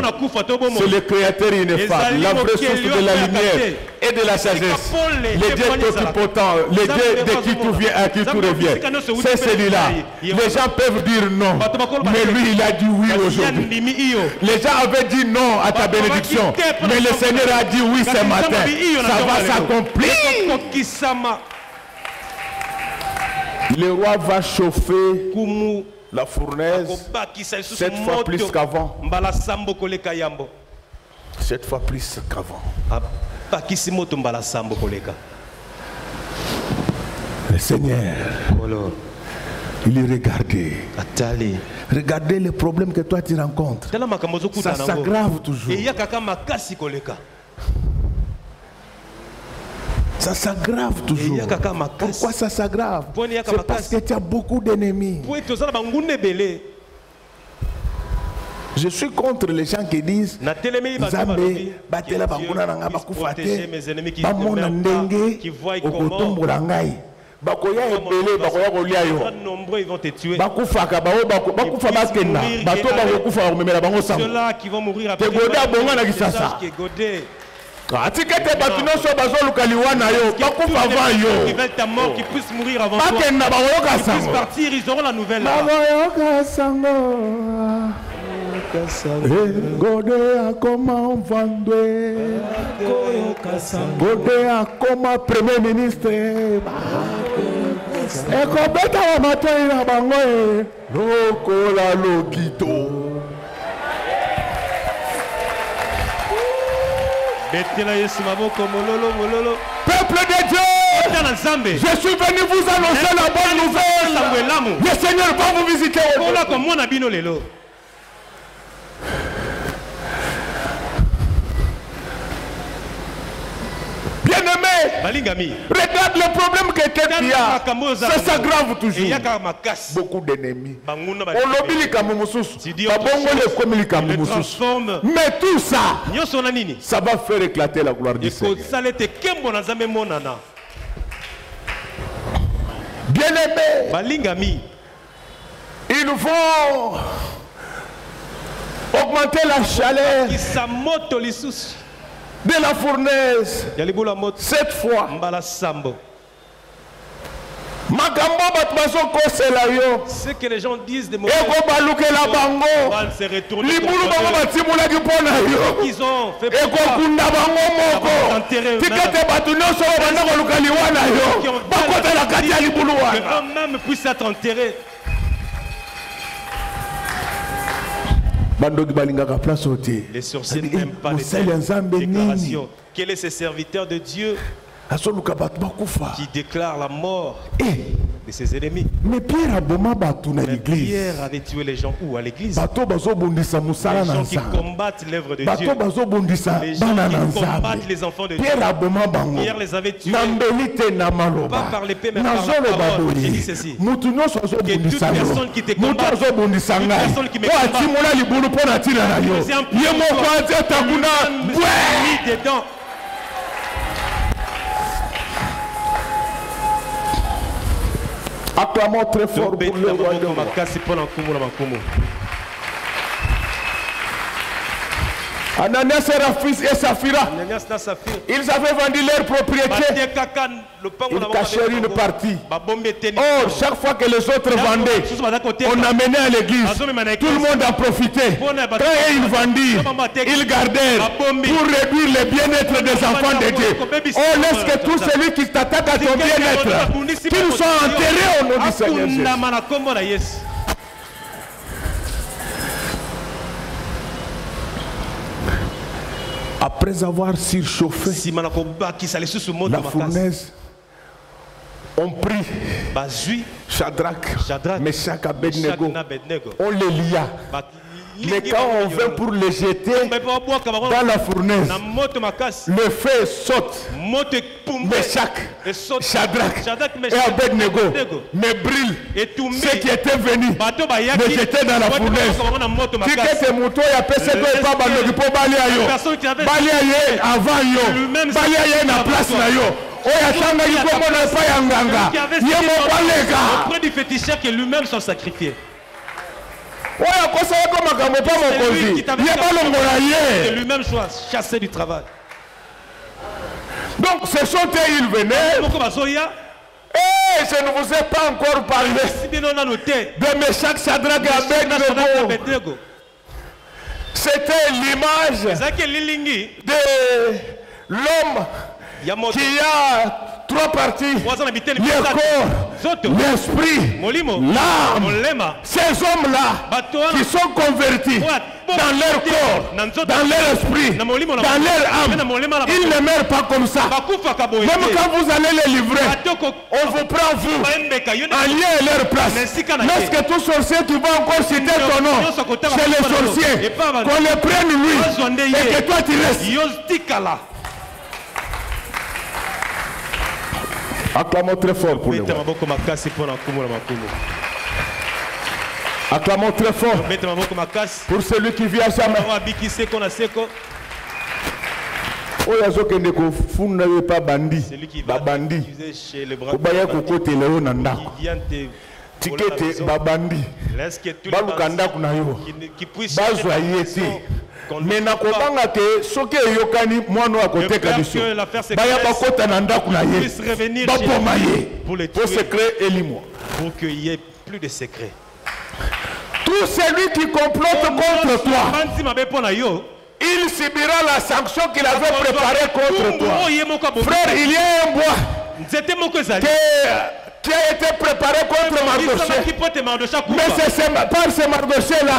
C'est le Créateur ineffable, la vraie source de la lumière et de la sagesse. Le Dieu totipotent, le Dieu de qui tout vient, à qui tout revient. C'est celui-là. Les gens peuvent dire non, mais lui il a dit oui aujourd'hui. Les gens avaient dit non à ta bénédiction, mais le Seigneur a dit oui ce matin. Ça va s'accomplir. Le roi va chauffer la fournaise 7 fois plus qu'avant. 7 fois plus qu'avant. Le Seigneur, il est regardé. Regardez les problèmes que toi tu rencontres. Ça s'aggrave toujours. Ça s'aggrave toujours. Pourquoi ça s'aggrave? C'est parce que tu as beaucoup d'ennemis. Je suis contre les gens qui disent Zambé, batela bakuna nanga bakufate, bamona ndenge okotombola ngai. Bakoya ebele bakoya kolia yo. Bakufaka bakufa bakenda. Bato bakokufa komemela bango sango. Te Godet abonga na kisasa. Atikete batu nyonso bazoluka liwa na yo bakufa avant yo. Bakenda bakoyoka sango. Bakoyoka sango. Godet akoma Mvandwe, Godet akoma Premier Ministre, ekobeta wa matoi na bango lokola lokito. Peuple de Dieu, je suis venu vous annoncer la bonne nouvelle. Le Seigneur va vous visiter. Bien-aimé, regarde le problème que tu as. Ça s'aggrave toujours. Beaucoup d'ennemis. Mais tout ça, ça va faire éclater la gloire du Seigneur. Bien-aimé, ils vont augmenter la chaleur de la fournaise 7 fois. Ce que les gens disent de moi, va se retourner. Ils ont fait que même puisse être enterré. Les sorciers n'aiment pas les déclarations. Quel est ce serviteur de Dieu qui déclare la mort de ses ennemis? Mais Pierre avait tué les gens où? À l'église. Les gens qui combattent l'œuvre de Dieu. Les gens qui combattent les enfants de Dieu. Pierre les avait tués. Pas par l'épée, mais par la parole. J'ai dit ceci. Que toute personne qui te combat, toute personne qui me combat, dedans. Acclamons très fort pour le roi de roi. Ananias et Saphira, ils avaient vendu leur propriété. Ils cachèrent une partie. Or, chaque fois que les autres vendaient, on amenait à l'église. Tout le monde en profitait. Quand ils vendirent, ils gardèrent pour réduire le bien-être des enfants de Dieu. Oh, laisse que tout celui qui t'attaque à ton bien-être, qu'ils soient enterrés au nom du Seigneur Jésus. Après avoir surchauffé la fournaise, on prit Shadrach, Meshach, Abednego, on les lia. Mais quand on vint pour les jeter dans la fournaise, le feu saute. Meshach, Shadrach et Abednego me brûle. Ceux qui étaient venus me jeter dans la fournaise. Si tu moutons et après c'est toi pas pour balayer avant yo, balayer na place na yo. Auprès du féticheur qui lui-même sont sacrifiés. Que lui-même soit chassé du travail. Donc ce sont eux, ils venaient. Et je ne vous ai pas encore parlé de Meshach, Shadrach et Abednego. C'était l'image de l'homme qui a trois parties: le corps, l'esprit, l'âme. Ces hommes-là qui sont convertis dans leur corps, dans leur esprit, dans leur âme, ils ne meurent pas comme ça. Même quand vous allez les livrer, on vous prend vous en lien à leur place. Lorsque tout sorcier qui va encore citer ton nom chez les sorciers, qu'on les prenne lui et que toi tu restes. Acclamons très fort pour le roi. Acclamons très fort pour celui qui vit à jamais. Pas bandit, pas bandit. Tikete babandi balukanda kuna yo bazwa yete mena kobanga te soki eyokani mwana wa koteka biso baya bakota na ndaku na ye baboma ye pour secret elimwa pour qu'il y ait plus de secrets. Tout celui qui complote contre toi, il subira la sanction qu'il avait préparée contre toi. Frère, il y a un bois qui a été préparé contre Mardochée. Mais c'est par ce Mardochée-là,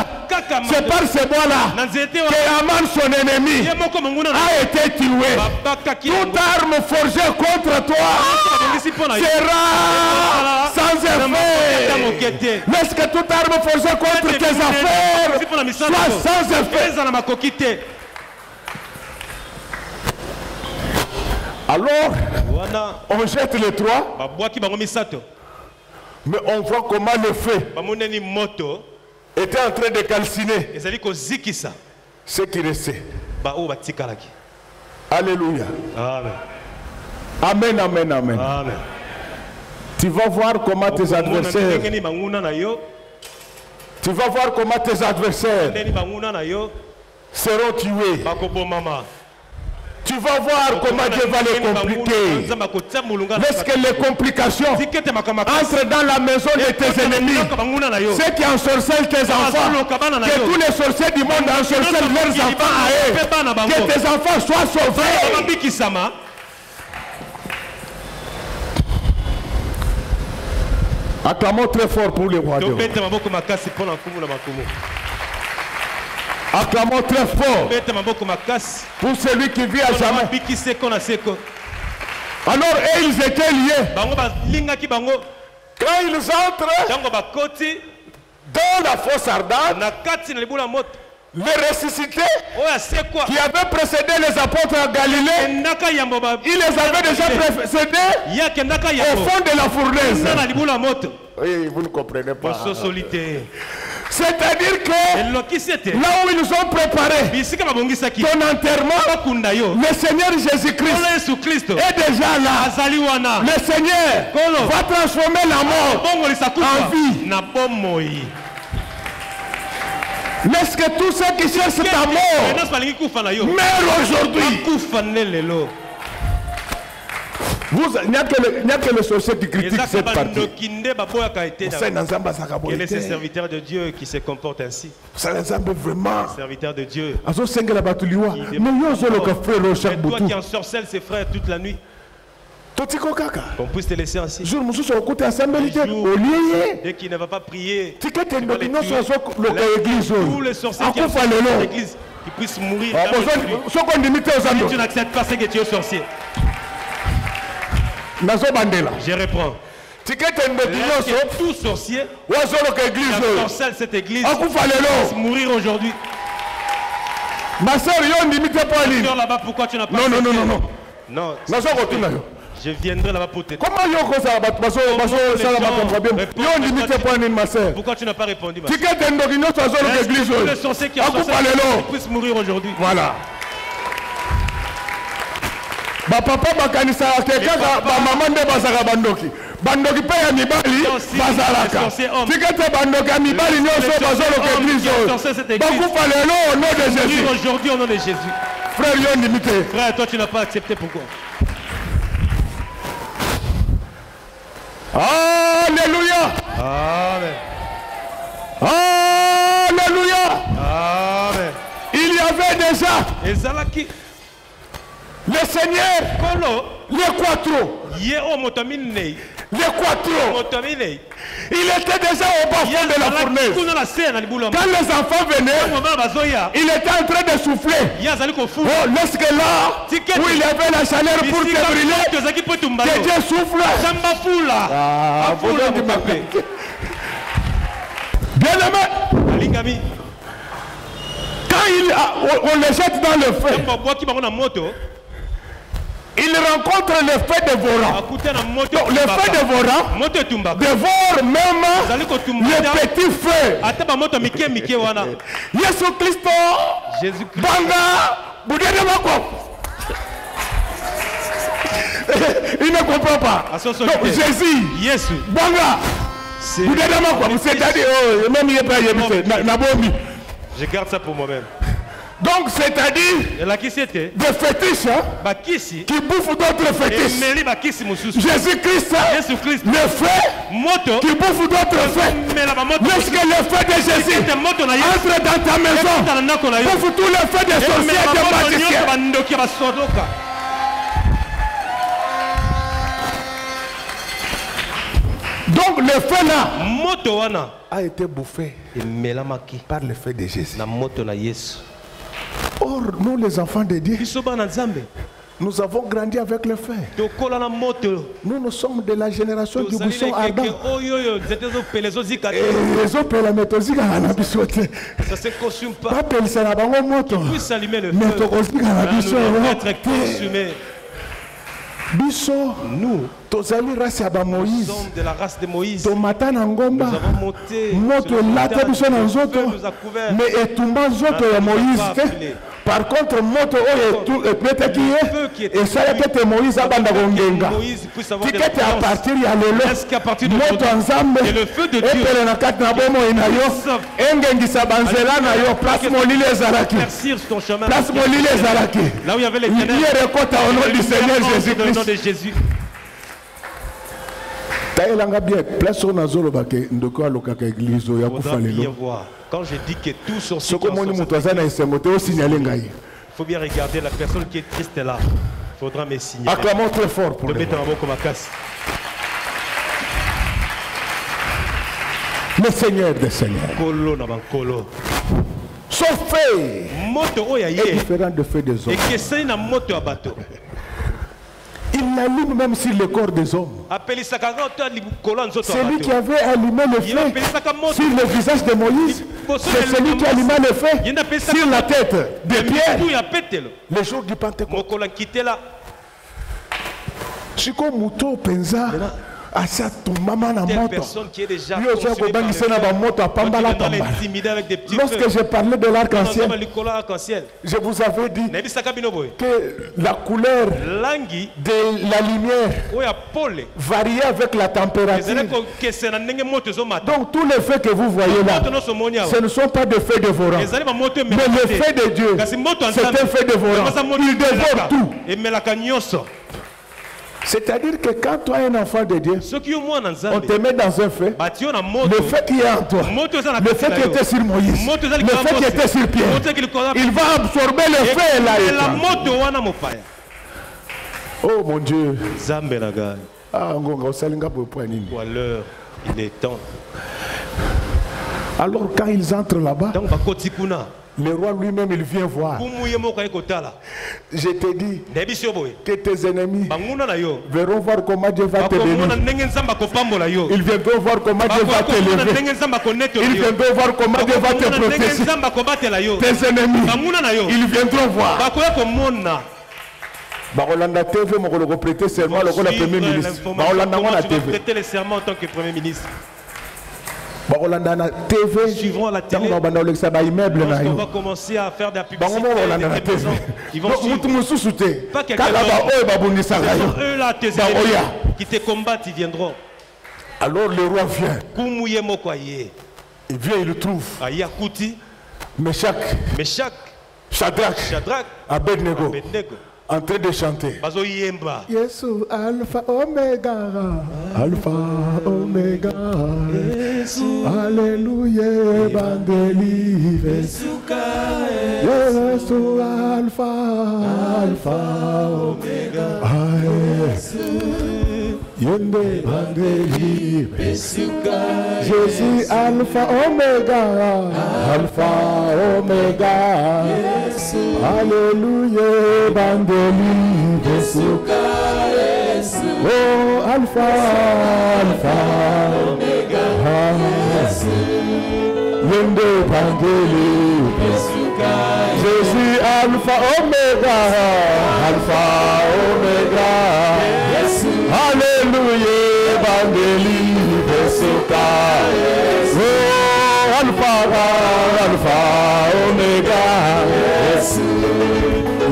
c'est par ce bois-là que Haman, son ennemi, a été tué. Toute arme forgée contre toi sera sans effet. Lorsque toute arme forgée contre tes affaires soit sans effet. Alors, on jette les trois, mais on voit comment le feu était en train de calciner ce qui restait. Alléluia. Amen, amen, amen. Tu vas voir comment tes adversaires, seront tués. Tu vas voir comment Dieu va les compliquer. Lorsque les complications entrent dans la maison de tes ennemis, ceux qui ensorcellent tes enfants, que tous les sorciers du monde ensorcellent leurs enfants à eux, que tes enfants soient sauvés. Acclamons très fort pour les rois. Acclamons très fort pour celui qui vit à jamais. Alors, ils étaient liés. Quand ils entrent dans la fosse ardente, les ressuscités qui avaient précédé les apôtres à Galilée, ils les avaient déjà précédés au fond de la fournaise. Oui, vous ne comprenez pas. C'est-à-dire que là où ils nous ont préparé ton enterrement, le Seigneur Jésus-Christ est déjà là. Le Seigneur va transformer la mort en vie. Laisse que tous ceux qui cherchent ta mort meurent aujourd'hui. Il n'y a que le sorcier qui critique cette partie. Quel est ce serviteur de Dieu qui se comporte ainsi? Vraiment. Serviteur de Dieu. Toi qui ensorcelles ses frères toute la nuit. Qu'on puisse te laisser ainsi. Dès qu'il ne va pas prier, tous les sorciers qui sont dans l'église, qui puissent mourir. Si tu n'acceptes pas, c'est que tu es sorcier. Je reprends. Tout sorcier qui ensorcelle cette église puisse mourir aujourd'hui. Ma soeur, là-bas, pourquoi tu n'as pas Non. Non. Je viendrai là-bas pour te... Pourquoi tu n'as pas répondu? Tous les sorciers qui puissent mourir aujourd'hui. Voilà. Papa bakanisa kaka ba mama nde bazaka bandoki pe ya mibali bazalaka tikete bandoki ya mibali nyonso bazoloka église bakufa lelo au nom de Jésus. Aujourd'hui au nom de Jésus. Frère yo limité. Frère, toi tu n'as pas accepté, pourquoi? Alléluia. Amen. Alléluia. Amen. Il y avait déjà le Seigneur, les quattro, il était déjà au bas fond de la fournaise. Quand les enfants venaient, il était en train de souffler. Oh, lorsque là où il y avait la chaleur pour te brûler, que Dieu souffle. Bien aimé, quand on les jette dans le feu, il rencontre le feu dévorant. Le feu dévorant dévore même le petit feu. Jésus Christ, Banga, il ne comprend pas. Donc, Jésus, Banga, c'est-à-dire, même il n'est pas. Je garde ça pour moi-même. Donc c'est-à-dire des fétiches qui bouffent d'autres fétiches. Jésus-Christ, le feu qui bouffe d'autres feux. Lorsque le feu de Jésus entre dans ta maison, bouffe tout le feu des sorciers et des magiciens. Donc le feu là a été bouffé par le feu de Jésus. Or, nous les enfants de Dieu, nous avons grandi avec le feu. Nous sommes de la génération du buisson ardent. Ça se consume pas. Puisse s'allumer le feu. Être consumé. Nous sommes de la race de Moïse. Nous avons monté. Par contre, moto et ça que Moïse a bandagongenga. Tikete à partir ya lelo. Moto ensemble. Et le feu de Dieu. Et na kat na bomo inayo. Engengisa banzela na yo place molile ezalaki. Place molile ezalaki. Là où il y avait les ténèbres. Il récolte au nom du Seigneur Jésus-Christ. Au nom de Jésus. Taelanga bien place on azolo bake ndoko alokaka église ya kufa lelo. Quand je dis que tout sur ce il faut bien regarder la personne qui est triste là. Il faudra me signer. Acclamons très fort pour le mettre en comme à casse. Le Seigneur des Seigneurs. Son feu est différent de feu des hommes. Il l'allume même sur le corps des hommes. Celui qui avait allumé le feu sur le visage de Moïse, c'est celui qui alluma le feu sur la tête de Pierre le jour du Pentecôte. Chiko Muto Penza. Lorsque j'ai parlé de l'arc-en-ciel, je vous avais dit que la couleur de la lumière variait avec la température. Donc tous les feux que vous voyez là, ce ne sont pas des feux dévorants, mais le feu de Dieu, c'est un feu dévorant. Il dévore tout. C'est-à-dire que quand toi es un enfant de Dieu, on te met dans un feu, le feu qui est en toi, le feu qui était sur Moïse, le feu qui était sur Pierre, il va absorber le feu là. Oh mon Dieu. Pour l'heure, il est temps. Alors quand ils entrent là-bas, le roi lui-même, il vient voir. Je te dis que tes ennemis verront voir comment Dieu va te bénir. Ils viendront voir comment Dieu va te lever. Ils viendront voir comment Dieu va te protéger. Tes ennemis, ils viendront voir. Baolanda TV, je vais prêter serment le Premier ministre. Baolanda TV. Prêter le serment en tant que Premier ministre. Suivront la télé. On va commencer à faire de la publicité. Ils vont suivre. Pas quelqu'un eux là, tes ennemis qui te combattent, ils viendront. Alors le roi vient. Il vient, il le trouve. Meshach, Shadrach, Abednego. En train de chanter. Yesu Alpha Omega, Alpha Omega, Alléluia, Bandeli, Yesu Alpha, Alpha Omega, Yende Bandeli, Jésus Alpha Omega, Alpha Omega, Alléluia, Bandeli. Oh, Alpha, Alpha, Omega, Yende Bandeli, Jésus, Alpha, Omega, Alpha, Omega, Alléluia, Bandeli, Besuka, oh, Alpha, Alpha, Omega,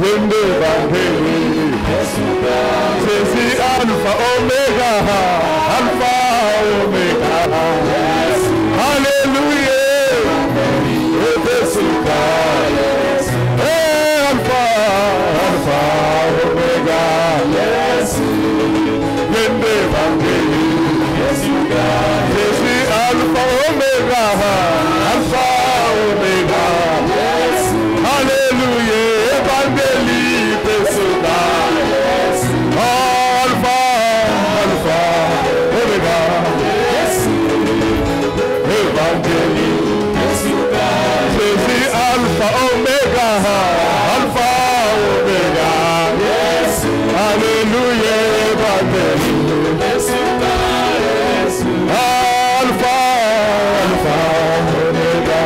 Yende Bandeli, Jésus Alpha Omega, Alpha Omega, Alléluia, Besuka, Alpha, Alpha Omega, Yende Bandeli, Jésus Alpha Omega, Alpha Omega, Alléluia. Bandeli Besuka, Alpha, Alpha, Omega, Evangeli Besuka, Jésus Alpha, Omega, Alpha, Omega, Alléluia, Evangeli Besuka, Alpha, Alpha, Omega,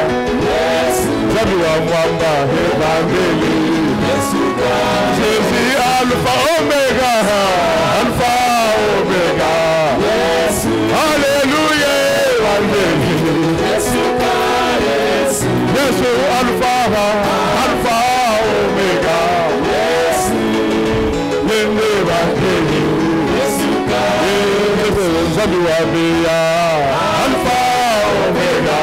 Zabua Mwamba, Evangeli. Jésus Alpha Omega, Alpha Omega, Alléluia, Alléluia, Jésus Alpha, Alpha Omega, Alpha Omega,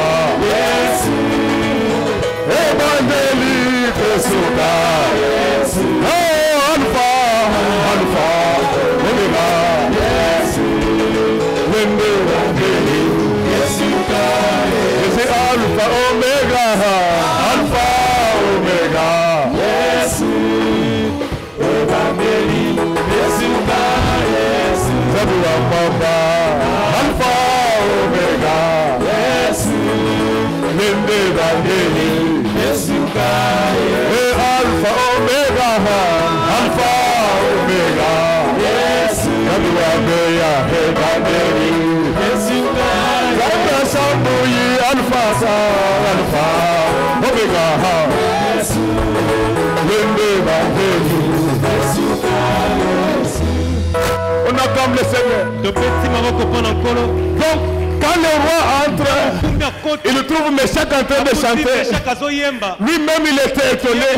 Evangeli Besuka. Alpha Omega, Alpha Omega, yes, Evangeli, Besuka, yes, Alpha acclame le Seigneur. Donc, quand le roi entre, il trouve Meshach en train de chanter. Lui-même, il était étonné.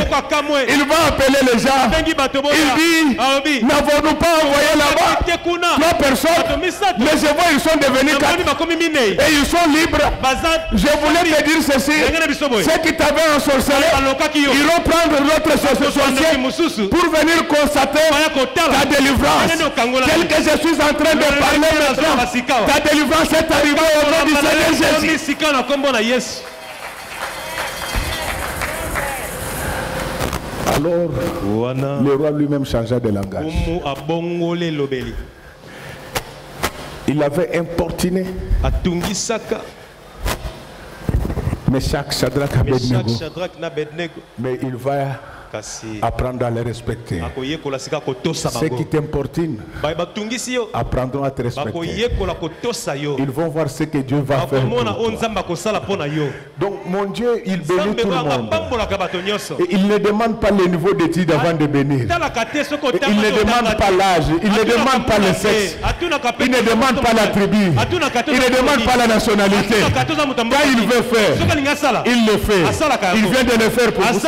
Il va appeler les gens. Il dit, n'avons-nous pas envoyé là-bas 3 personnes? Mais je vois, ils sont devenus 4. Et ils sont libres. Je voulais te dire ceci. Ceux qui t'avaient ensorcelé iront prendre l'autre sorcier pour venir constater ta délivrance. Tel que je suis en train de parler maintenant, ta délivrance est arrivée au nom du Seigneur Jésus. Alors, le roi lui-même changea de langage. Il avait importuné Meshach, Shadrach, Abednego. Mais il va apprendre à les respecter. Ceux qui t'importunent apprendront à te respecter. Ils vont voir ce que Dieu va faire pour toi. Donc mon Dieu, il bénit tout le monde. Et il ne demande pas le niveau d'études avant de bénir. Il ne demande pas l'âge. Il ne demande pas le sexe. Il ne demande pas la tribu. Il ne demande pas la nationalité. Quand il veut faire, il le fait. Il vient de le faire pour vous.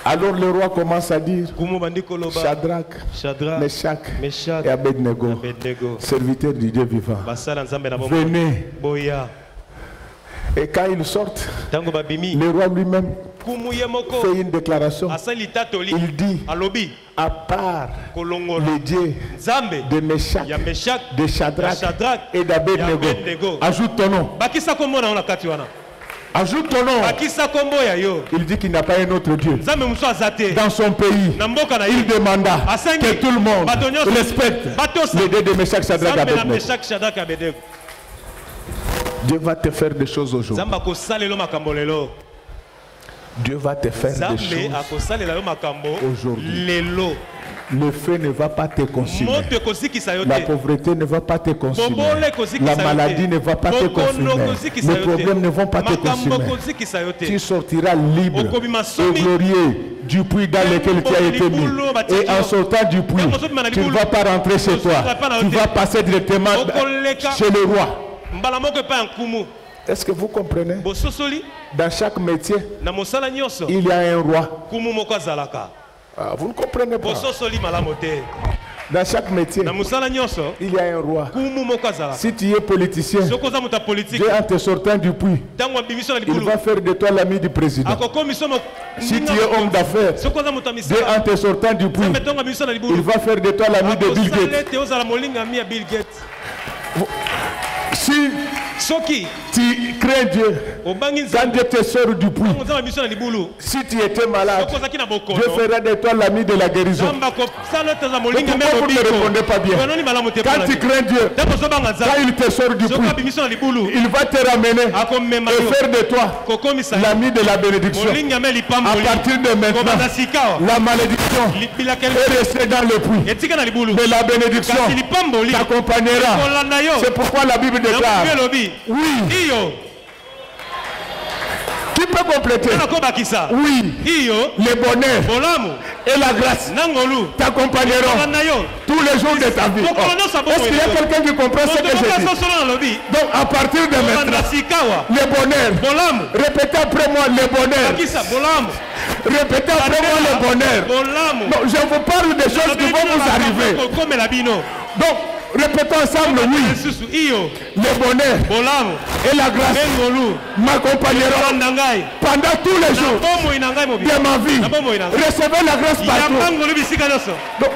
Alors le roi commence à dire, Shadrach, Meshach et Abednego, serviteurs du Dieu vivant, venez. Et quand ils sortent, le roi lui-même fait une déclaration. Il dit, à part le Dieu de Meshach, de Shadrach et d'Abednego, ajoute ton nom. Ajoute ton nom. Il dit qu'il n'a pas un autre Dieu. Dans son pays, il demanda que tout le monde respecte le Dieu de Meshach, Shadrach et Abednego. Dieu va te faire des choses aujourd'hui. Dieu va te faire des choses aujourd'hui. Le feu ne va pas te consumer. La pauvreté ne va pas te consumer. La maladie ne va pas te consumer. Les problèmes ne vont pas te consumer. Tu sortiras libre et glorieux du puits dans lequel tu as été mis. Et en sortant du puits, tu ne vas pas rentrer chez toi. Tu vas passer directement chez le roi. Est-ce que vous comprenez? Dans chaque métier, il y a un roi. Ah, vous ne comprenez pas. Dans chaque métier, il y a un roi. Si tu es politicien, Dieu en te sortant du puits, il va faire de toi l'ami du président. Si tu es homme d'affaires, Dieu en te sortant du puits, il va faire de toi l'ami de Bill Gates. Si tu crains Dieu, quand Dieu te sort du puits, si tu étais malade, Dieu fera de toi l'ami de la guérison. Pourquoi vous ne répondez pas bien? Quand tu crains Dieu, quand il te sort du puits, il va te ramener et faire de toi l'ami de la bénédiction. À partir de maintenant, la malédiction est restée dans le puits, mais la bénédiction t'accompagnera. C'est pourquoi la Bible déclare, oui. Qui peut compléter? Oui. Le bonheur et la grâce t'accompagneront tous les jours de ta vie. Est-ce qu'il y a quelqu'un qui comprend ce que je dis? Donc à partir de maintenant, le bonheur. Répétez après moi le bonheur. Répétez après moi le bonheur. Non, je vous parle des choses qui vont vous arriver. Donc répétons ensemble, oui. Le bonheur et la grâce m'accompagneront pendant tous les jours de ma vie. Recevez la grâce partout. Donc,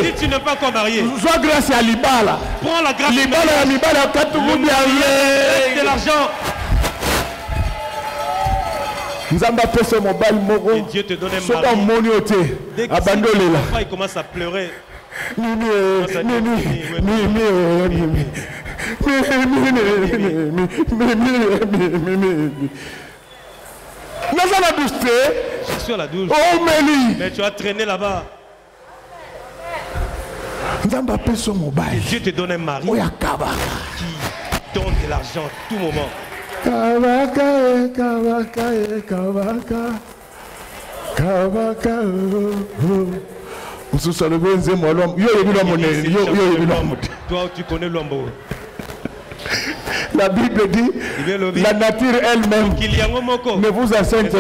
si tu n'es pas encore marié, sois grâce à Libala. Prends la grâce. Libala, de l'argent. Et Dieu te donne un mari. Dès que il commence à pleurer, je suis à la douche. Mais tu as traîné là-bas. Dieu te donne un mari qui donne de l'argent à tout moment. Toi, tu connais l'ombre. La Bible dit, la nature elle-même ne vous enseigne pas.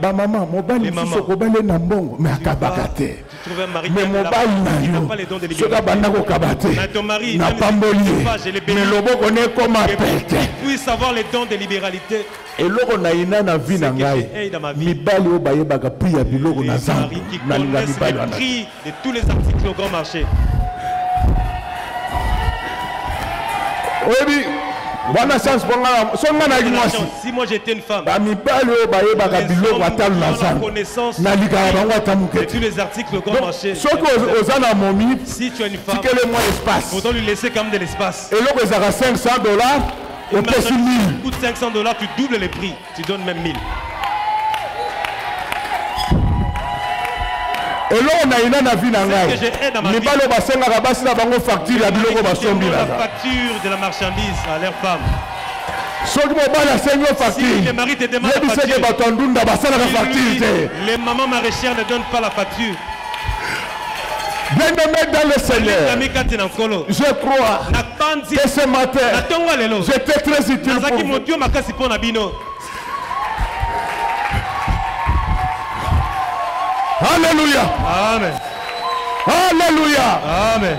Bah maman, mon bal est nambongo, mais akabakate. Mais mon bal n'a pas mboli. Mais lobo connaît comme appelle. Puisse avoir les dons de libéralité. Et logo na ina na vie na ngai. Mi bali o baye baga priya biloko na zambi. Na linga mi bali na prix de tous les articles au grand marché. Oui. Bonne chance pour moi. Si moi j'étais une femme, de tous les articles au grand marché. Si tu as une femme, il faut lui laisser quand même de l'espace. Et là, $500, on paie 1000. Coûte $500, tu doubles les prix, tu donnes même 1000. Et là, on a une vie dans la vie. Mais pas le bassin à la base, la facture à biloko basombi là. La facture de la marchandise à leur femme. Si les maris te demandent la facture, les mamans maraîchères ne donnent pas la facture. Bien-aimé dans le Seigneur, je crois que ce matin, j'étais très utile pour vous. Alléluia. Amen. Alléluia. Amen.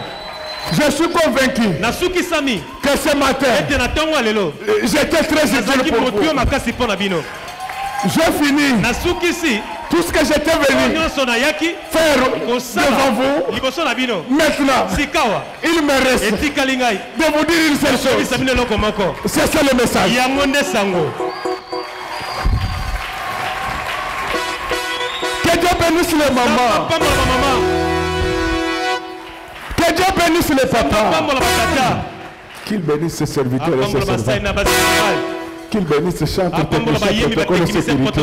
Je suis convaincu que ce matin, j'étais très utile pour vous. Je finis tout ce que j'étais venu faire devant vous. Maintenant, il me reste de vous dire une seule chose. C'est ça le message. Que Dieu bénisse les mamans. Que Dieu bénisse les papas. Qu'il bénisse ses serviteurs et ses servantes. Qu'il bénisse ses chanteurs, techniciens, protocoles et sécurité.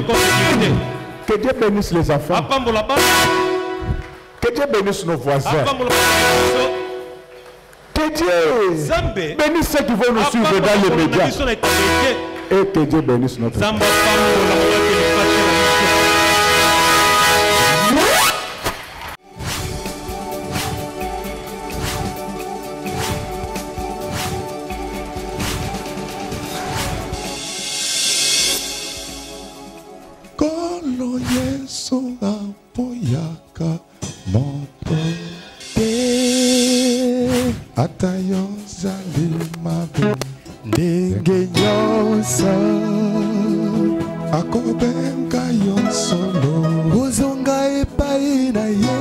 Que Dieu bénisse les enfants. Que Dieu bénisse nos voisins. Que Dieu bénisse ceux qui vont nous suivre dans les médias. Et que Dieu bénisse notre famille. Kolo Yesu apoyaka moto te ata yo zali mabe ndenge nyonso akobenga yo solo ozonga epai na ye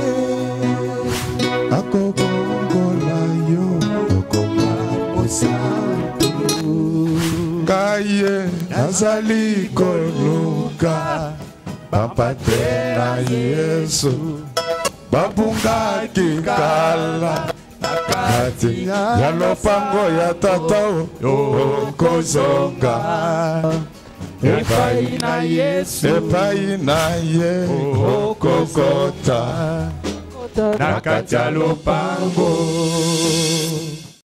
akobongola yo okoma mosantu kaye nazali koluka bapate na Yesu babungaki kala nakati ya lopango ya tata okozonga epai na Yesu epai na ye okokota nakati ya lopango.